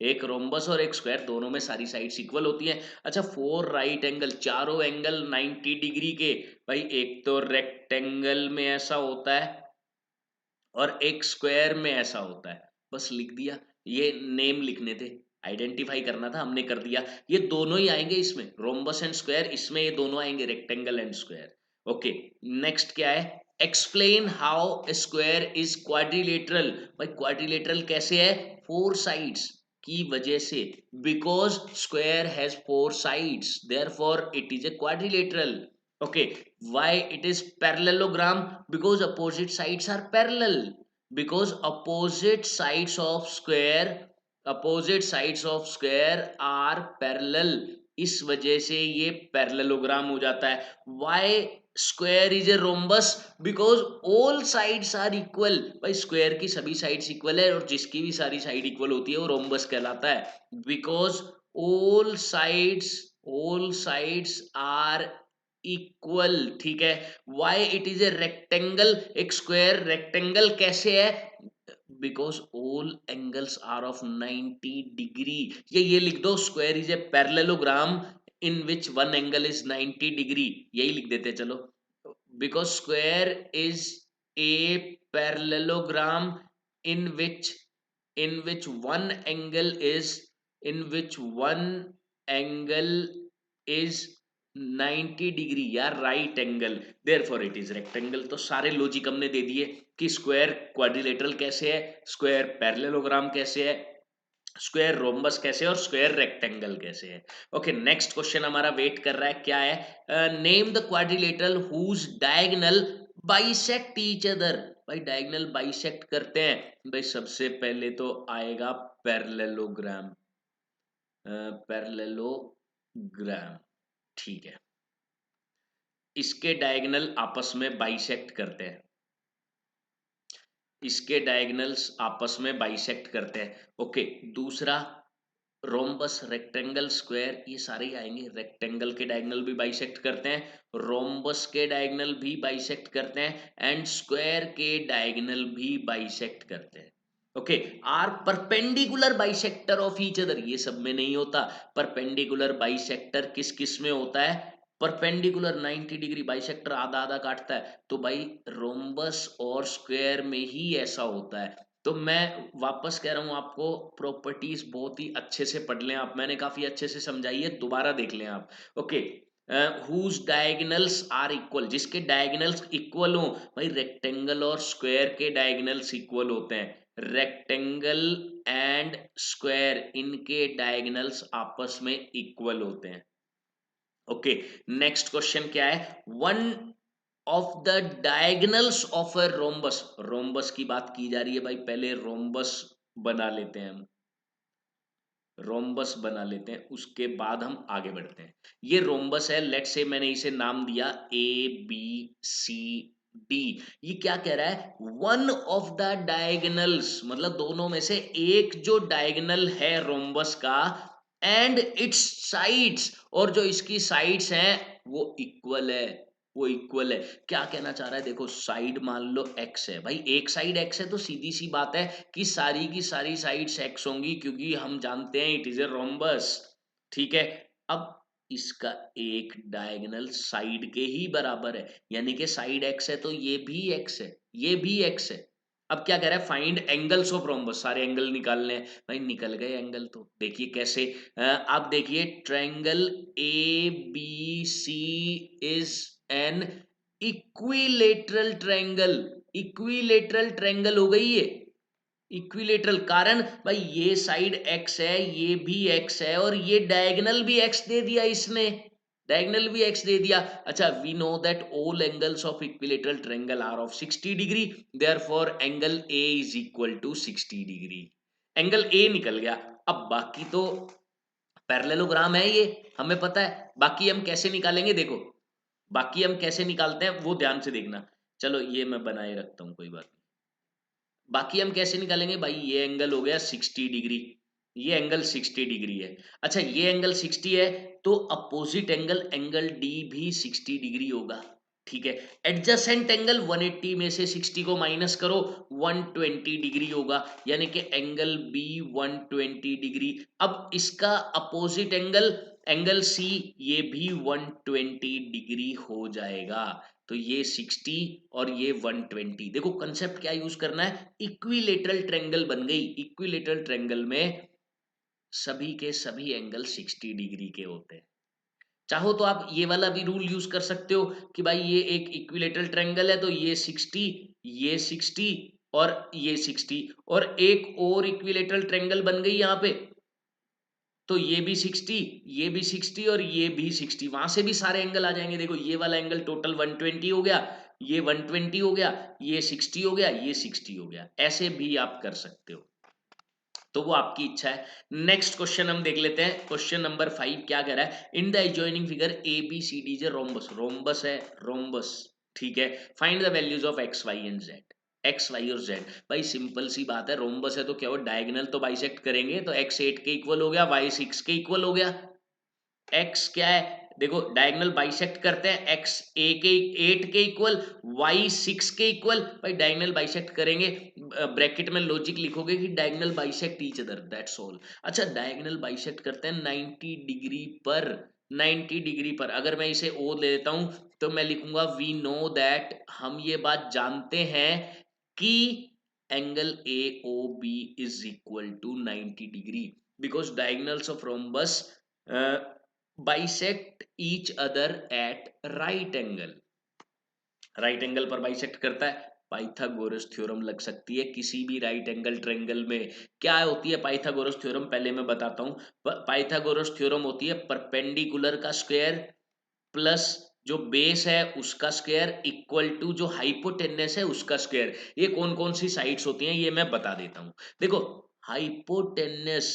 एक रोम्बस और एक स्क्वायर, दोनों में सारी साइड्स इक्वल होती हैं। अच्छा, 4 राइट एंगल, चारों एंगल 90 डिग्री के। भाई एक तो रेक्टेंगल में ऐसा होता है और एक स्क्वायर में ऐसा होता है, बस लिख दिया। ये नेम लिखने थे, आइडेंटिफाई करना था, हमने कर दिया। ये दोनों ही आएंगे इसमें, रोम्बस एंड स्क्वायर, इसमें ये दोनों आएंगे, rectangle and square. Okay, next क्या है, explain how square is quadrilateral. भाई क्वाड्रिलेटरल कैसे है, 4 साइड्स की वजह से, because square has 4 sides, therefore it is a quadrilateral. Okay, why it is parallelogram? Because opposite sides are parallel. Because opposite sides of square are parallel, इस वजह से ये पैरेललोग्राम हो जाता है। Why square is a rhombus? Because all sides are equal. भाई square की सभी साइड्स इक्वल है और जिसकी भी सारी साइड इक्वल होती है वो रोम्बस कहलाता है। Because all sides are equal, ठीक है। Why it is a rectangle, एक स्क्वायर रेक्टेंगल कैसे है, because all angles are of 90 degree. ये लिख दो, square is a parallelogram in which one angle is 90 degree, यही लिख देते चलो। Because square is a parallelogram in which in which one angle is in which one angle is 90 degree या right angle, therefore it is rectangle. तो सारे logic हमने दे दिए कि स्क्वायर क्वाड्रिलेटरल कैसे है, स्क्वायर पैरेललोग्राम कैसे है, स्क्वायर रोम्बस कैसे है और स्क्वायर रेक्टेंगल कैसे है। ओके, नेक्स्ट क्वेश्चन हमारा वेट कर रहा है, क्या है, name the quadrilateral whose diagonal bisect each other. भाई डायगोनल बाइसेक्ट करते हैं, भाई सबसे पहले तो आएगा पैरेललोग्राम, पैरेललोग्राम, ठीक है, इसके डायगोनल आपस में बाइसेक्ट करते हैं, इसके डायगोनल्स आपस में बाइसेक्ट करते हैं। ओके, दूसरा रोम्बस, रेक्टेंगल, स्क्वायर, ये सारे ही आएंगे। रेक्टेंगल के डायगोनल भी बाइसेक्ट करते हैं, रोम्बस के डायगोनल भी बाइसेक्ट करते हैं एंड स्क्वायर के डायगोनल भी बाइसेक्ट करते हैं। Okay, are perpendicular bisector of each other, ये सब में नहीं होता। परपेंडिकुलर बाइसेक्टर किस किस में होता है, परपेंडिकुलर 90 डिग्री बाइसेक्टर आधा आधा काटता है, तो भाई रोम्बस और स्क्वायर में ही ऐसा होता है। तो मैं वापस कह रहा हूं आपको, प्रॉपर्टीज बहुत ही अच्छे से पढ़ लें आप, मैंने काफी अच्छे से समझाई है, दोबारा देख लें आप। Okay, whose diagonals are equal, जिसके डायगोनल्स इक्वल हो, भाई रेक्टेंगल और स्क्वायर के डायगोनल्स इक्वल होते हैं, रेक्टेंगल एंड स्क्वायर इनके डायगोनल्स आपस में इक्वल होते हैं। ओके, नेक्स्ट क्वेश्चन क्या है, one of the diagonals of a rhombus, rhombus की बात की जा रही है भाई, पहले रोम्बस बना लेते हैं हम, रोम्बस बना लेते हैं, उसके बाद हम आगे बढ़ते हैं। ये रोम्बस है, लेट से मैंने इसे नाम दिया ए बी सी डी। ये क्या कह रहा है, वन ऑफ द डायगोनल्स, मतलब दोनों में से एक जो डायगोनल है रोम्बस का, एंड इट्स साइड्स, और जो इसकी साइड्स हैं वो इक्वल है, वो इक्वल है। क्या कहना चाह रहा है, देखो साइड मान लो x है, भाई एक साइड x है तो सीधी सी बात है कि सारी की सारी साइड्स x होंगी, क्योंकि हम जानते हैं इट इज ए रोम्बस, ठीक है। अब इसका एक डायगोनल साइड के ही बराबर है, यानी कि साइड x है तो ये भी x है, ये भी x है। अब क्या कह रहा है, फाइंड एंगल्स ऑफ रोम्बस, सारे एंगल निकालने हैं, भाई निकल गए एंगल। तो देखिए कैसे, आप देखिए triangle A B C is an equilateral triangle, equilateral triangle हो गई ये, इक्विलेटरल, कारण भाई ये साइड x है, ये भी x है, और ये डायगोनल भी x दे दिया इसने, डायगोनल भी x दे दिया। अच्छा, we know that all angles of equilateral triangle are of 60 degree, therefore angle a is equal to 60 degree, angle a निकल गया। अब बाकी तो पैरेललोग्राम है ये, हमें पता है, बाकी हम कैसे निकालेंगे, देखो बाकी हम कैसे निकालते हैं वो ध्यान से देखना। चलो ये मैं बनाए रखता हूं, कोई बात नहीं। बाकी हम कैसे निकालेंगे, भाई ये एंगल हो गया 60 डिग्री, ये एंगल 60 डिग्री है। अच्छा, ये एंगल 60 है तो अपोजिट एंगल, एंगल डी भी 60 डिग्री होगा, ठीक है। एडजेसेंट एंगल 180 में से 60 को माइनस करो, 120 डिग्री होगा, यानी कि एंगल बी 120 डिग्री। अब इसका अपोजिट एंगल एंगल सी, ये भी 120 डिग्री हो जाएगा। तो ये 60 और ये 120। देखो कंसेप्ट क्या यूज करना है, इक्विलेटरल ट्रायंगल बन गई। इक्विलेटरल ट्रायंगल में सभी के सभी एंगल 60 डिग्री के होते हैं। चाहो तो आप ये वाला भी रूल यूज कर सकते हो कि भाई ये एक इक्विलेटरल ट्रायंगल है तो ये 60, ये 60 और ये 60, और एक और इक्विलेटरल ट्रायंगल बन गई यहाँ पे, तो ये भी 60, ये भी 60 और ये भी 60। वहां से भी सारे एंगल आ जाएंगे। देखो ये वाला एंगल टोटल 120 हो गया, ये 120 हो गया, ये 60 हो गया, ये 60 हो गया। ऐसे भी आप कर सकते हो, तो वो आपकी इच्छा है। नेक्स्ट क्वेश्चन हम देख लेते हैं। क्वेश्चन नंबर 5 क्या कह रहा है, in the adjoining figure A B C D is rhombus. Rhombus है, रोम्बस, ठीक है। Find the values of X Y and Z. X Y और जेड, भाई सिंपल सी बात है, रोम्बस है तो क्या वो डायगोनल तो बाइसेक्ट करेंगे, तो एक्स 8 के इक्वल हो गया, वाई 6 के इक्वल हो गया। एक्स क्या है, देखो डायगोनल बाइसेक्ट करते हैं, एक्स ए के 8 के इक्वल, वाई 6 के इक्वल। भाई डायगोनल बाइसेक्ट करेंगे, ब्रैकेट में लॉजिक लिखोगे कि diagonal bisect each other, that's all. अच्छा डायगोनल बाइसेक्ट करते हैं 90 डिग्री पर। 90 डिग्री पर अगर मैं इसे ओ ले लेता हूं तो मैं लिखूंगा वी नो दैट, हम ये बात जानते हैं कि angle A O B is equal to 90 degree, because diagonals of rhombus bisect each other at right angle. Right angle पर बाइसेक्ट करता है, पाइथागोरस थ्योरम लग सकती है किसी भी राइट एंगल ट्रायंगल में। क्या होती है पाइथागोरस थ्योरम, पहले मैं बताता हूं। पाइथागोरस थ्योरम होती है परपेंडिकुलर का स्क्वायर प्लस जो बेस है उसका स्क्वायर इक्वल टू जो हाइपोटेनस है उसका स्क्वायर। ये कौन कौन सी साइड्स होती हैं ये मैं बता देता हूं। देखो हाइपोटेनस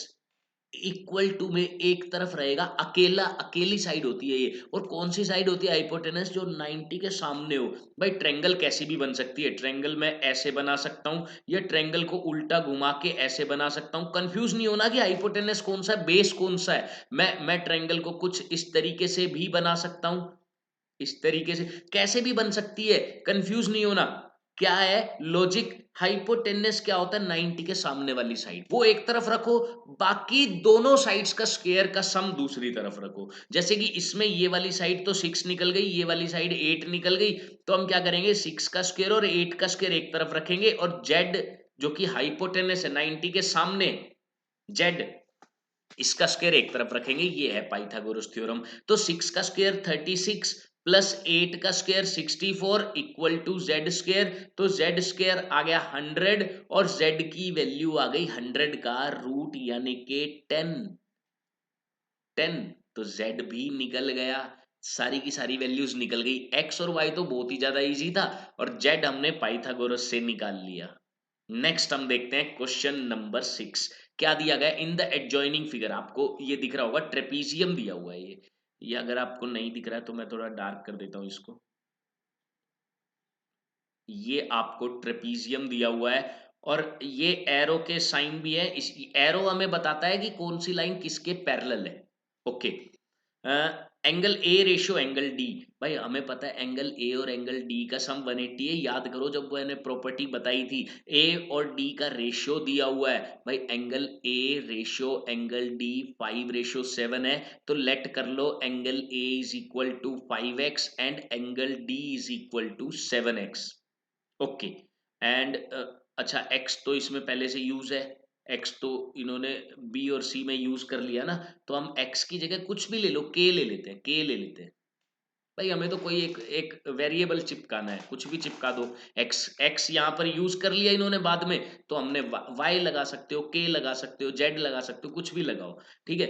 इक्वल टू में एक तरफ रहेगा, अकेला अकेली साइड होती है ये। और कौन सी साइड होती है हाइपोटेनस, जो 90 के सामने हो। भाई ट्रायंगल कैसी भी बन सकती है, ट्रायंगल मैं ऐसे बना सकता हूं या ट्रायंगल को उल्टा घुमा के ऐसे बना सकता हूं। कंफ्यूज नहीं होना कि हाइपोटेनस कौन सा है, बेस कौन सा है। मैं ट्रायंगल को कुछ इस तरीके से भी बना सकता हूं, इस तरीके से कैसे भी बन सकती है, कंफ्यूज नहीं होना। क्या है लॉजिक, हाइपोटेनस क्या होता है, 90 के सामने वाली साइड, वो एक तरफ रखो, बाकी दोनों साइड्स का स्क्वायर का सम दूसरी तरफ रखो। जैसे कि इसमें ये वाली साइड तो 6 निकल गई, ये वाली साइड 8 निकल गई, तो हम क्या करेंगे 6 का स्क्वायर और 8 का स्क्वायर एक तरफ रखेंगे, और जेड जो कि हाइपोटेनस है 90 के सामने, जेड इसका स्क्वायर एक तरफ रखेंगे। ये है पाइथागोरस थ्योरम। तो 6 का स्क्वायर 36 प्लस 8 का square 64 equal to Z square. तो जेड स्क्वायर आ गया 100 और जेड की वैल्यू आ गई 100 का रूट यानी कि 10। 10 तो जेड भी निकल गया, सारी की सारी वैल्यूज निकल गई। एक्स और वाई तो बहुत ही ज्यादा इजी था, और जेड हमने पाइथागोरस से निकाल लिया। नेक्स्ट हम देखते हैं क्वेश्चन नंबर 6। क्या दिया गया, इन द एडजॉइनिंग फिगर, आपको ये दिख रहा होगा ट्रेपीजियम दिया हुआ है ये अगर आपको नहीं दिख रहा है तो मैं थोड़ा डार्क कर देता हूं इसको। ये आपको ट्रेपीजियम दिया हुआ है, और ये एरो के साइन भी है। इस एरो हमें बताता है कि कौन सी लाइन किसके पैरेलल है। Okay, angle A ratio angle D, भाई हमें पता है एंगल ए और एंगल डी का सम 180 है। याद करो जब मैंने प्रॉपर्टी बताई थी, ए और डी का रेशियो दिया हुआ है। भाई angle A ratio angle D 5:7 है, तो लेट कर लो angle A is equal to 5x and angle D is equal to 7x। Okay, and अच्छा एक्स तो इसमें पहले से यूज है, एक्स तो इन्होंने बी और सी में यूज कर लिया ना, तो हम एक्स की जगह कुछ भी ले लो, के ले लेते हैं, के ले लेते हैं। भाई हमें तो कोई एक एक वेरिएबल चिपकाना है, कुछ भी चिपका दो। एक्स एक्स यहाँ पर यूज कर लिया इन्होंने बाद में, तो हमने वाई लगा सकते हो, के लगा सकते हो, जेड लगा सकते हो, कुछ भी लगाओ, ठीक है।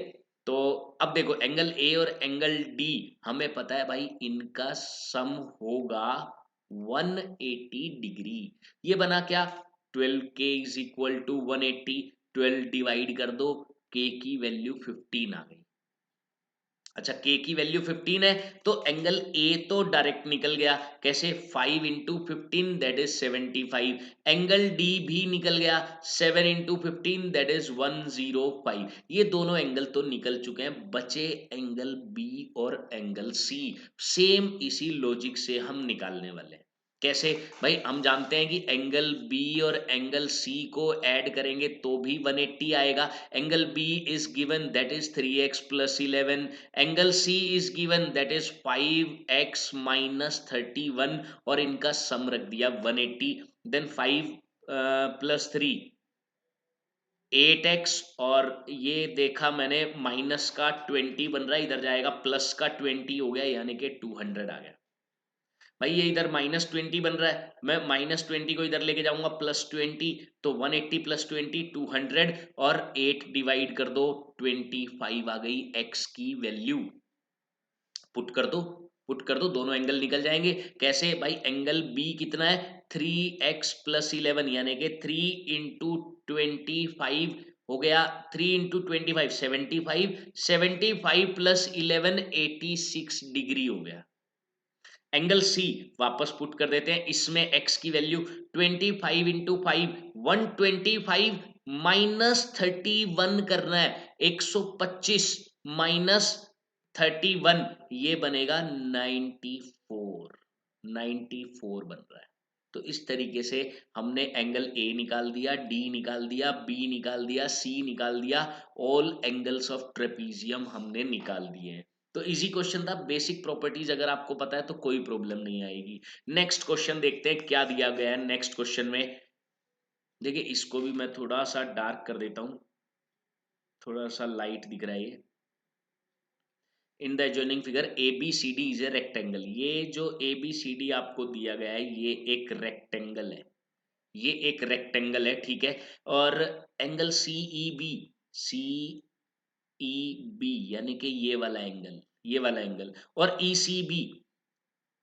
तो अब देखो एंगल ए और एंगल डी हमें पता है भाई इनका सम होगा 180 डिग्री। ये बना क्या, 12k is equal to 180, 12 divide कर दो, k की वैल्यू 15 आ गई। अच्छा के की वैल्यू 15 है तो एंगल ए तो डायरेक्ट निकल गया, कैसे 5 into 15 that is 75। Angle D भी निकल गया 7 इंटू 15 दैट इज 105। ये दोनों एंगल तो निकल चुके हैं, बचे एंगल बी और एंगल सी। सेम इसी लॉजिक से हम निकालने वाले हैं। कैसे भाई, हम जानते हैं कि एंगल बी और एंगल सी को ऐड करेंगे तो भी 180 आएगा। Angle B is given that is 3x plus 11, angle C is given that is 5x minus 31 और इनका सम रख दिया 180। देन 5 प्लस 3 8x और ये देखा मैंने माइनस का 20 बन रहा है, इधर जाएगा प्लस का 20 हो गया यानी कि 200 आ गया। भाई ये इधर -20 बन रहा है, मैं -20 को इधर लेके जाऊंगा +20 तो 180 + 20 200 और 8 डिवाइड कर दो 25 आ गई x की वैल्यू। पुट कर दो, पुट कर दो, दोनों एंगल निकल जाएंगे। कैसे भाई, एंगल बी कितना है 3x + 11 यानी कि 3 इंटू 25 हो गया, 3 इंटू 25 75, 75 + 11 86 डिग्री हो गया। एंगल सी वापस पुट कर देते हैं, इसमें x की वैल्यू 25 इंटू 5 125 माइनस 31 करना है, 125 माइनस 31 ये बनेगा 94, 94 बन रहा है। तो इस तरीके से हमने एंगल ए निकाल दिया, डी निकाल दिया, बी निकाल दिया, सी निकाल दिया, ऑल एंगल्स ऑफ ट्रेपीजियम हमने निकाल दिए हैं। तो इजी क्वेश्चन था, बेसिक प्रॉपर्टीज अगर आपको पता है तो कोई प्रॉब्लम नहीं आएगी। नेक्स्ट क्वेश्चन देखते हैं क्या दिया गया है नेक्स्ट क्वेश्चन में। देखिए इसको भी मैं थोड़ा सा डार्क कर देता हूं, थोड़ा सा लाइट दिख रहा है ये। In the adjoining figure A B C D is a rectangle. ये जो ए बी सी डी आपको दिया गया है ये एक रेक्टेंगल है, ये एक रेक्टेंगल है, ठीक है। और एंगल सी ई बी, सी ई बी यानी कि ये वाला एंगल, ये वाला एंगल, और ई सी बी,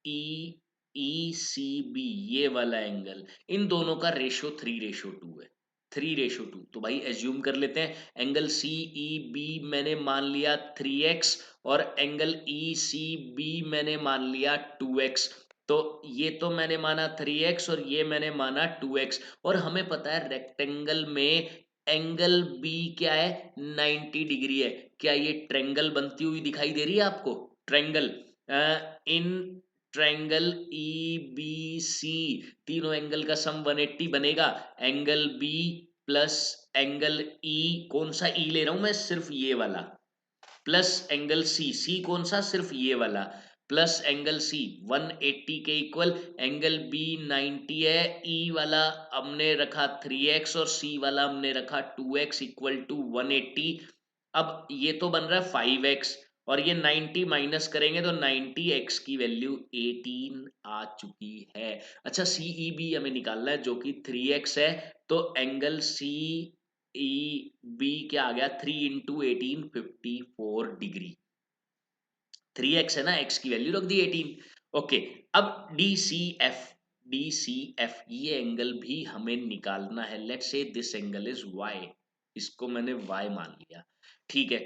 ई ई सी बी ये वाला एंगल, इन दोनों का रेशो 3:2 है, 3:2। तो भाई एज्यूम कर लेते हैं एंगल सी ई बी मैंने मान लिया 3x और एंगल ई सी बी मैंने मान लिया 2x। तो ये तो मैंने माना 3x और ये मैंने माना 2x, और हमें पता है रेक्टेंगल में एंगल बी क्या है 90 डिग्री है। क्या ये ट्रेंगल बनती हुई दिखाई दे रही है आपको? Triangle in triangle E B C, तीनों एंगल का सम 180 बनेगा। Angle B plus angle E, कौन सा ई ले रहा हूं मैं, सिर्फ ये वाला, प्लस एंगल सी, सी कौन सा, सिर्फ ये वाला, प्लस एंगल सी 180 के इक्वल। एंगल बी 90 है, ई वाला हमने रखा 3x और सी वाला हमने रखा 2x इक्वल टू 180। अब ये तो बन रहा है 5x और ये 90 माइनस करेंगे तो 90x की वैल्यू 18 आ चुकी है। अच्छा सीई बी हमें निकालना है जो कि 3x है, तो एंगल सी ई बी क्या आ गया 3 इंटू 18 54 डिग्री। 3x है ना, x की वैल्यू रख दी 18। ओके, अब D C F, D C F ये एंगल भी हमें निकालना है। Let's say this angle is y, इसको मैंने y मान लिया, ठीक है।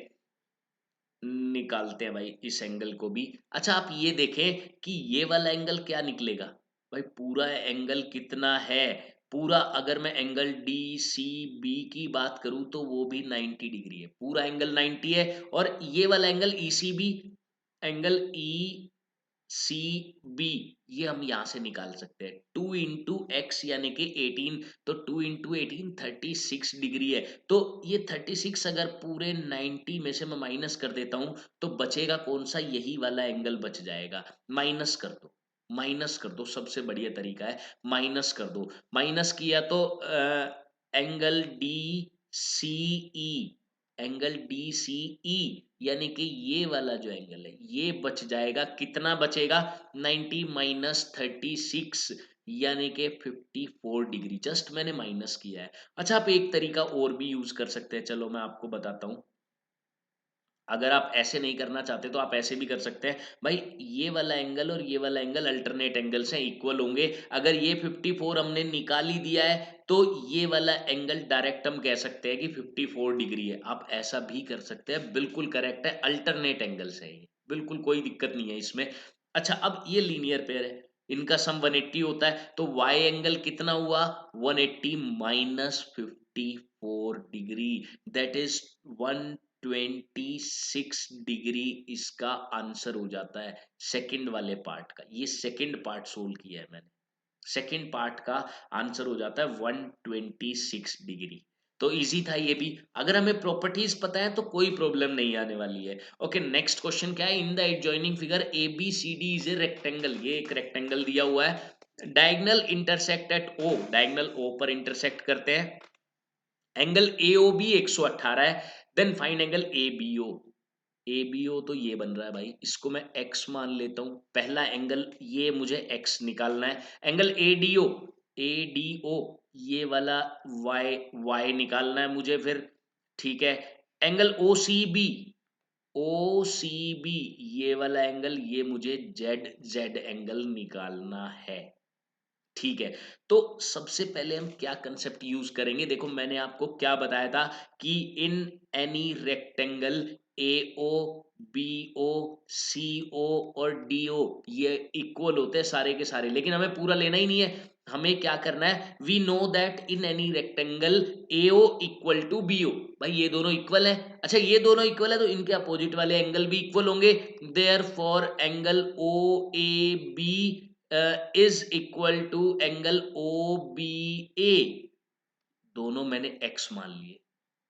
निकालते हैं भाई इस एंगल को भी। अच्छा आप ये देखें कि ये वाला एंगल क्या निकलेगा भाई, पूरा एंगल कितना है, पूरा अगर मैं एंगल डी सी बी की बात करूं तो वो भी 90 डिग्री है, पूरा एंगल 90 है। और ये वाला angle E C B, angle E C B, ये हम यहां से निकाल सकते हैं 2 इंटू एक्स यानी कि 18, तो 2 इंटू 18 36 डिग्री है। तो ये 36 अगर पूरे 90 में से मैं माइनस कर देता हूं तो बचेगा कौन सा, यही वाला एंगल बच जाएगा। माइनस कर दो, माइनस कर दो, सबसे बढ़िया तरीका है माइनस कर दो। माइनस किया तो एंगल डी सी ई, एंगल डी सी ई यानी कि ये वाला जो एंगल है ये बच जाएगा, कितना बचेगा 90 माइनस 36 यानी कि 54 डिग्री, जस्ट मैंने माइनस किया है। अच्छा आप एक तरीका और भी यूज कर सकते हैं, चलो मैं आपको बताता हूं। अगर आप ऐसे नहीं करना चाहते तो आप ऐसे भी कर सकते हैं भाई, ये वाला एंगल और ये वाला एंगल अल्टरनेट एंगल्स हैं, इक्वल होंगे। अगर ये 54 हमने निकाल ही दिया है तो ये वाला एंगल डायरेक्ट हम कह सकते हैं कि 54 डिग्री है। आप ऐसा भी कर सकते हैं, बिल्कुल करेक्ट है, अल्टरनेट एंगल्स है ये, बिल्कुल कोई दिक्कत नहीं है इसमें। अच्छा, अब ये लीनियर पेयर है, इनका सम 180 होता है, तो वाई एंगल कितना हुआ 180 minus 54 degree, that is 126 degree इसका आंसर हो जाता है सेकंड वाले पार्ट का। ये सेकंड पार्ट सोल्व किया है मैंने, सेकंड पार्ट का आंसर हो जाता है 126 डिग्री। तो इजी था ये भी, अगर हमें प्रॉपर्टीज पता है तो कोई प्रॉब्लम नहीं आने वाली है। ओके, नेक्स्ट क्वेश्चन क्या है, in the adjoining figure A B C D is a rectangle, ये एक रेक्टेंगल दिया हुआ है, diagonal intersect at O, diagonal O पर इंटरसेक्ट करते हैं, एंगल AOB 118 है, then find angle ABO। ABO तो ये बन रहा है भाई, इसको मैं x मान लेता हूं, पहला एंगल ये मुझे x निकालना है, एंगल ADO ये वाला y निकालना है मुझे फिर, ठीक है, एंगल OCB ये वाला एंगल, ये मुझे Z एंगल निकालना है, ठीक है। तो सबसे पहले हम क्या कंसेप्ट यूज करेंगे, देखो मैंने आपको क्या बताया था कि इन any rectangle AO BO CO और DO ये इक्वल होते हैं सारे के सारे, लेकिन हमें पूरा लेना ही नहीं है, हमें क्या करना है, we know that in any rectangle AO equal to BO, भाई ये दोनों इक्वल है। अच्छा, ये दोनों इक्वल है तो इनके अपोजिट वाले एंगल भी इक्वल होंगे, therefore angle OAB is equal to angle OBA, दोनों मैंने x मान लिए,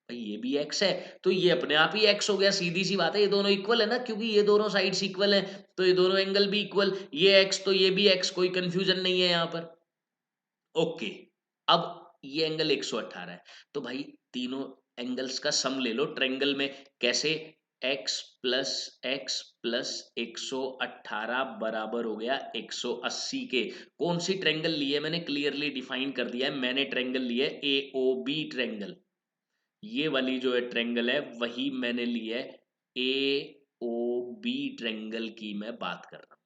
भाई ये भी x है तो ये अपने आप ही x हो गया, सीधी सी बात है, ये दोनों इक्वल है ना, क्योंकि ये दोनों साइड्स इक्वल है तो ये दोनों एंगल भी इक्वल, ये x तो ये भी x, कोई कंफ्यूजन नहीं है यहाँ पर। ओके, अब ये एंगल 118 है, तो भाई तीनों एंगल्स का सम ले लो ट्रायंगल में, कैसे, x प्लस 118 बराबर हो गया 180 के, कौन सी ट्रायंगल ली है मैंने क्लियरली डिफाइन कर दिया है, मैंने ट्रायंगल ली है AOB ट्रायंगल, ये वाली जो है ट्रायंगल है वही मैंने ली है AOB ट्रायंगल की मैं बात कर रहा हूँ,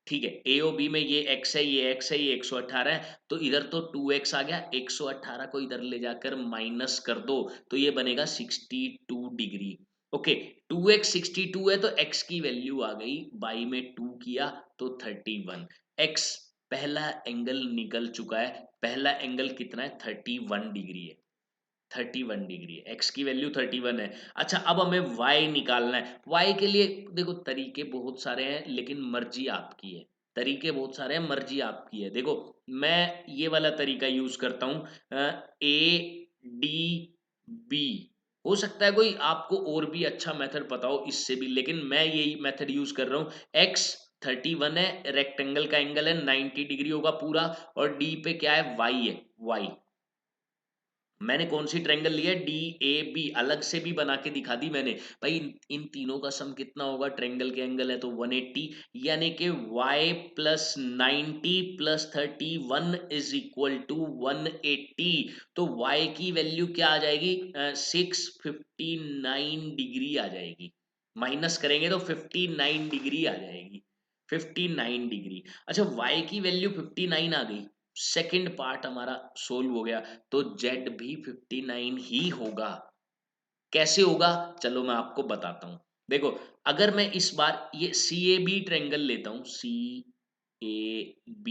ठीक है। AOB में ये x है, ये x है, ये 118 है, तो इधर तो 2x आ गया, 118 को इधर ले जाकर माइनस कर दो तो ये बनेगा 62 डिग्री। ओके, 2x 62 है तो x की वैल्यू आ गई, बाई में 2 किया तो 31, x पहला एंगल निकल चुका है, पहला एंगल कितना है 31 डिग्री है, 31 डिग्री है, x की वैल्यू 31 है। अच्छा, अब हमें y निकालना है, y के लिए देखो तरीके बहुत सारे हैं लेकिन मर्जी आपकी है, तरीके बहुत सारे हैं, मर्जी आपकी है। देखो मैं ये वाला तरीका यूज करता हूँ, ADB, हो सकता है कोई आपको और भी अच्छा मेथड पता हो इससे भी, लेकिन मैं यही मेथड यूज कर रहा हूँ, x 31 है, रेक्टेंगल का एंगल है 90 डिग्री होगा पूरा, और D पे क्या है y है, y मैंने कौन सी ट्रायंगल ली है DAB, अलग से भी बना के दिखा दी मैंने, भाई इन तीनों का सम कितना होगा, ट्रायंगल के एंगल है तो 180, यानी कि y plus 90 plus 31 is equal to 180, तो y की वैल्यू क्या आ जाएगी 659 डिग्री आ जाएगी, माइनस करेंगे तो 59 डिग्री आ जाएगी, 59 डिग्री। अच्छा, y की वैल्यू 59 आ गई, सेकंड पार्ट हमारा सोल्व हो गया, तो Z भी 59 ही होगा, कैसे होगा चलो मैं आपको बताता हूं। देखो, अगर मैं इस बार ये CAB ट्रायंगल लेता हूं, CAB,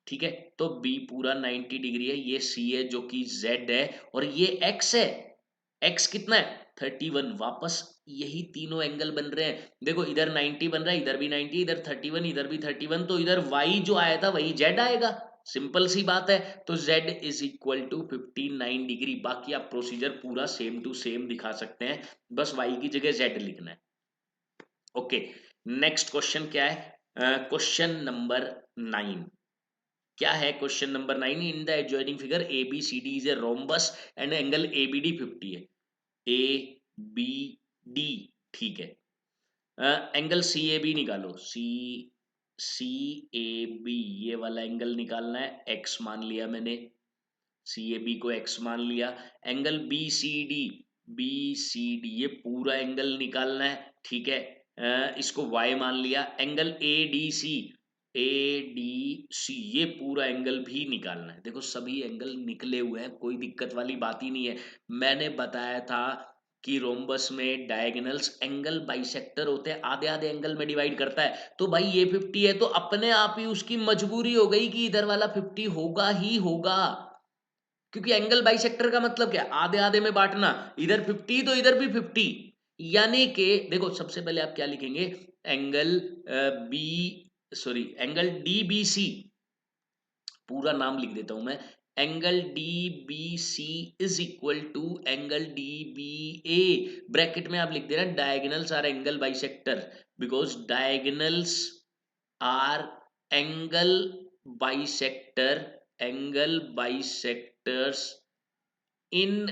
ठीक है, तो B पूरा 90 डिग्री है, ये C है जो कि Z है, और ये X है, X कितना है 31, वापस यही तीनों एंगल बन रहे हैं, देखो इधर 90 बन रहा है, इधर भी 90, इधर 31, इधर भी 31, तो इधर Y जो आया था वही Z आएगा, सिंपल सी बात है, तो Z is equal to 59 degree, बाकी आप प्रोसीजर पूरा सेम टू सेम दिखा सकते हैं, बस Y की जगह Z लिखना है। ओके, नेक्स्ट क्वेश्चन क्या है, क्वेश्चन नंबर 9, क्या है question number 9, in the adjoining figure ABCD is a rhombus and angle ABD 50 है, ABD, ठीक है, एंगल CAB निकालो, CAB ये वाला एंगल निकालना है, x मान लिया मैंने, CAB को x मान लिया, एंगल BCD ये पूरा एंगल निकालना है, ठीक है, इसको y मान लिया, एंगल ADC ADC ये पूरा एंगल भी निकालना है। देखो सभी एंगल निकले हुए हैं, कोई दिक्कत वाली बात ही नहीं है। मैंने बताया था कि रोम्बस में डायगोनल्स एंगल बाइसेक्टर होते हैं, आधे आधे एंगल में डिवाइड करता है। तो भाई ये 50 है तो अपने आप ही उसकी मजबूरी हो गई कि इधर वाला 50 होगा ही होगा, क्योंकि एंगल बाइसेक्टर का मतलब क्या, आधे आधे में बांटना, इधर 50 तो इधर भी 50। यानी कि देखो सबसे पहले आप क्या लिखेंगे, angle B sorry angle DBC, पूरा नाम लिख देता हूं मैं, angle DBC is equal to angle DBA, bracket में आप लिख देना diagonals are angle bisector, because diagonals are angle bisector, angle bisectors in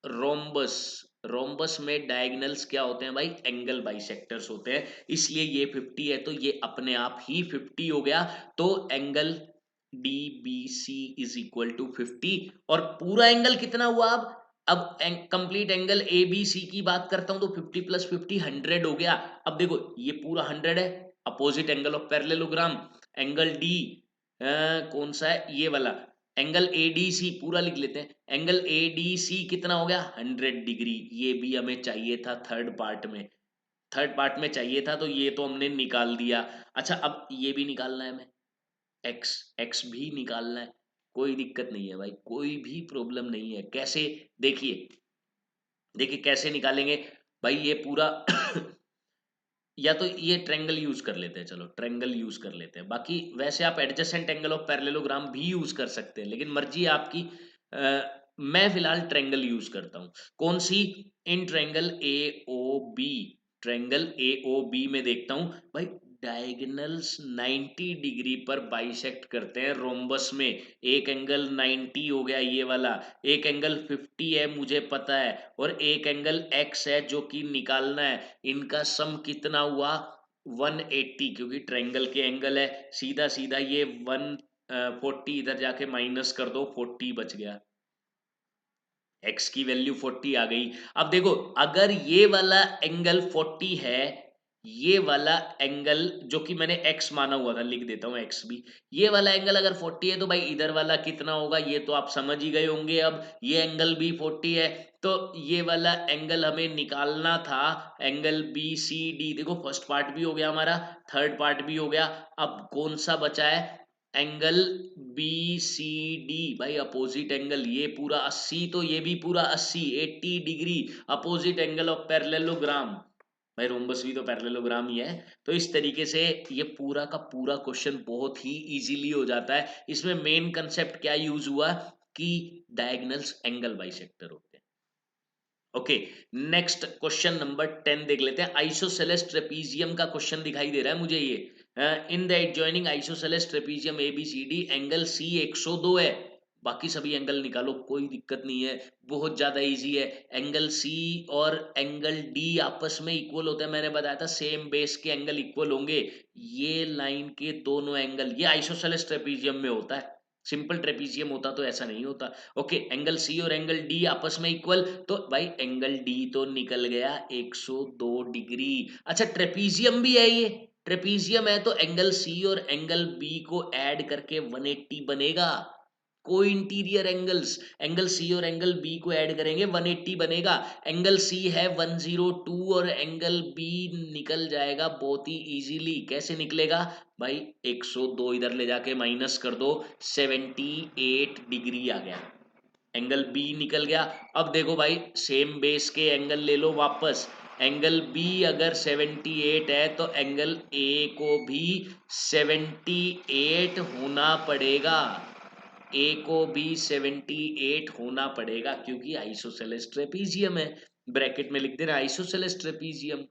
rhombus. Rhombus में डायगोनल्स क्या होते हैं भाई, एंगल बाइसेक्टर्स होते हैं। इसलिए ये 50 है तो ये अपने आप ही 50 हो गया। तो angle DBC is equal to 50। और पूरा एंगल कितना हुआ अब कंप्लीट एंगल ABC की बात करता हूं तो 50 प्लस 50 100 हो गया। अब देखो ये पूरा 100 है, opposite angle of parallelogram. Angle D कौन सा है, ये वाला एंगल ADC पूरा लिख लेते हैं। एंगल ADC कितना हो गया, 100 डिग्री। ये भी हमें चाहिए था थर्ड पार्ट में, थर्ड पार्ट में चाहिए था तो ये तो हमने निकाल दिया। अच्छा अब ये भी निकालना है हमें, एक्स एक्स भी निकालना है। कोई दिक्कत नहीं है भाई, कोई भी प्रॉब्लम नहीं है। कैसे, देखिए देखिए कैसे निकालेंगे भाई, ये पूरा या तो ये ट्रायंगल यूज कर लेते हैं, चलो ट्रायंगल यूज कर लेते हैं। बाकी वैसे आप एडजेसेंट एंगल ऑफ पैरेललोग्राम भी यूज कर सकते हैं, लेकिन मर्जी है आपकी। मैं फिलहाल ट्रायंगल यूज करता हूं। कौन सी, in triangle AOB, triangle AOB में देखता हूं भाई, डायगोनल्स 90 डिग्री पर बाइसेक्ट करते हैं रोम्बस में। एक एंगल 90 हो गया ये वाला, एक एंगल 50 है मुझे पता है, और एक एंगल X है जो कि निकालना है। इनका सम कितना हुआ, 180, क्योंकि ट्रायंगल के एंगल है। सीधा सीधा ये 140 इधर जाके माइनस कर दो, 40 बच गया, x की वैल्यू 40 आ गई। अब देखो अगर ये वाला एंगल 40 है, ये वाला एंगल जो कि मैंने x माना हुआ था, लिख देता हूं x भी, ये वाला एंगल अगर 40 है तो भाई इधर वाला कितना होगा ये तो आप समझ ही गए होंगे। अब ये एंगल भी 40 है तो ये वाला एंगल हमें निकालना था, एंगल BCD। देखो फर्स्ट पार्ट भी हो गया हमारा, थर्ड पार्ट भी हो गया। अब कौन सा बचा है, एंगल BCD, भाई अपोजिट एंगल, ये पूरा 80 तो ये भी पूरा 80, 80 degree, opposite angle of parallelogram. भाई रोम्बस भी तो पैरेललोग्राम ही है। तो इस तरीके से ये पूरा का पूरा क्वेश्चन बहुत ही इजीली हो जाता है। इसमें मेन कंसेप्ट क्या यूज हुआ कि डायगोनल्स एंगल बाइसेक्टर होते हैं। ओके, नेक्स्ट क्वेश्चन नंबर 10 देख लेते हैं। आइसोसेलेस ट्रेपीजियम का क्वेश्चन दिखाई दे रहा है मुझे ये। In the adjoining isosceles trapezium ABCD angle C 102 है। बाकी सभी एंगल निकालो, कोई दिक्कत नहीं है, बहुत ज्यादा इजी है। एंगल C और एंगल D आपस में इक्वल होते हैं, मैंने बताया था सेम बेस के एंगल इक्वल होंगे। ये लाइन के दोनों एंगल, ये आइसोसेलेस ट्रेपीजियम में होता है, सिंपल ट्रेपीजियम होता तो ऐसा नहीं होता। ओके, एंगल सी और एंगल डी आपस में इक्वल, तो भाई एंगल डी तो निकल गया 102 डिग्री। अच्छा ट्रेपीजियम भी है ये, ट्रेपीजियम है तो एंगल सी और एंगल बी को ऐड करके 180 बनेगा। को इंटीरियर एंगल्स, एंगल सी और एंगल बी को ऐड करेंगे 180 बनेगा। एंगल सी है 102 और एंगल बी निकल जाएगा बहुत ही इजीली। कैसे निकलेगा भाई, 102 इधर ले जाके माइनस कर दो, 78 डिग्री आ गया, एंगल बी निकल गया। अब देखो भाई सेम बेस के एंगल ले लो वापस, एंगल बी अगर 78 है तो एंगल ए को भी 78 होना पड़ेगा, ए को भी 78 होना पड़ेगा, क्योंकि आइसोसेलेस ट्रेपीजियम है। ब्रैकेट में लिख देना आइसोसेलेस ट्रेपीजियम।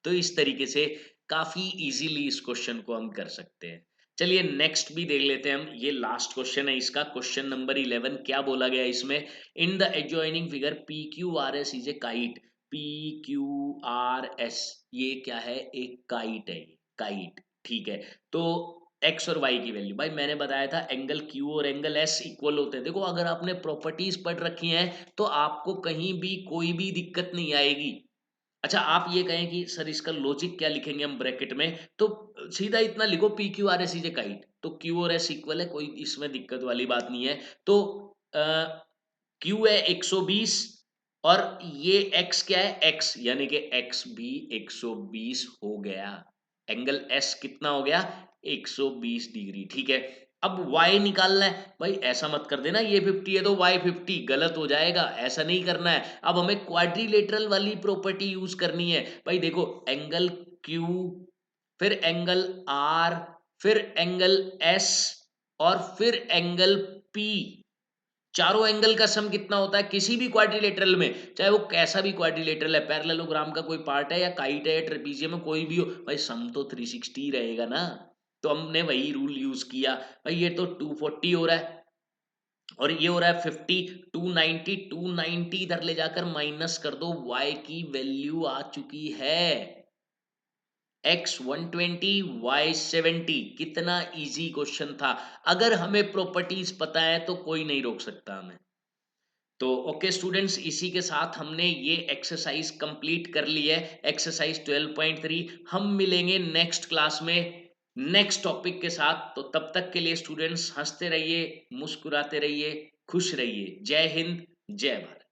तो इस तरीके से काफी इजीली इस क्वेश्चन को हम कर सकते हैं। चलिए नेक्स्ट भी देख लेते हैं हम, ये लास्ट क्वेश्चन है इसका, क्वेश्चन नंबर 11। क्या बोला गया इसमें, इन the adjoining figure PQRS is a kite. PQRS ये क्या है, एक काइट है, काइट, ठीक है। तो एक्स और वाई की वैल्यू, भाई मैंने बताया था एंगल Q और एंगल S इक्वल होते हैं। देखो अगर आपने प्रॉपर्टीज पढ़ रखी हैं तो आपको कहीं भी कोई भी दिक्कत नहीं आएगी। अच्छा, आप ये कहें कि सर इसका लॉजिक क्या लिखेंगे हम ब्रैकेट में, तो सीधा इतना लिखो P Q R S is a kite, तो क्यू और एस इक्वल है, कोई इसमें दिक्कत वाली बात नहीं है। तो क्यू है 120 और ये एक्स क्या है, एक्स, यानी कि एक्स भी 120 हो गया। एंगल एस कितना हो गया, 120 डिग्री, ठीक है। अब y निकालना है, भाई ऐसा मत कर देना ये 50 है तो y 50, गलत हो जाएगा, ऐसा नहीं करना है। अब हमें क्वाड्रिलेटरल वाली प्रॉपर्टी यूज करनी है। भाई देखो, एंगल Q, फिर एंगल R, फिर एंगल S और फिर एंगल P, चारों एंगल का सम कितना होता है किसी भी क्वाड्रिलेटरल में, चाहे वो कैसा भी क्वाड्रिलेटरल है, पैरेललोग्राम का कोई पार्ट है या काइट है या ट्रेपीजियम में, कोई भी हो, भाई सम तो 360 ही रहेगा ना। तो हमने वही रूल यूज किया। भाई ये तो 240 हो रहा है और ये हो रहा है 50, 290, 290 इधर ले जाकर माइनस कर दो, y की वैल्यू आ चुकी है x 120, y 70। कितना इजी क्वेश्चन था। अगर हमें प्रॉपर्टीज पता है तो कोई नहीं रोक सकता हमें। तो ओके स्टूडेंट्स, इसी के साथ हमने ये एक्सरसाइज कंप्लीट कर ली है, एक्सरसाइज 12.3। हम मिलेंगे नेक्स्ट क्लास में नेक्स्ट टॉपिक के साथ। तो तब तक के लिए स्टूडेंट्स हंसते रहिए, मुस्कुराते रहिए, खुश रहिए। जय हिंद, जय भारत।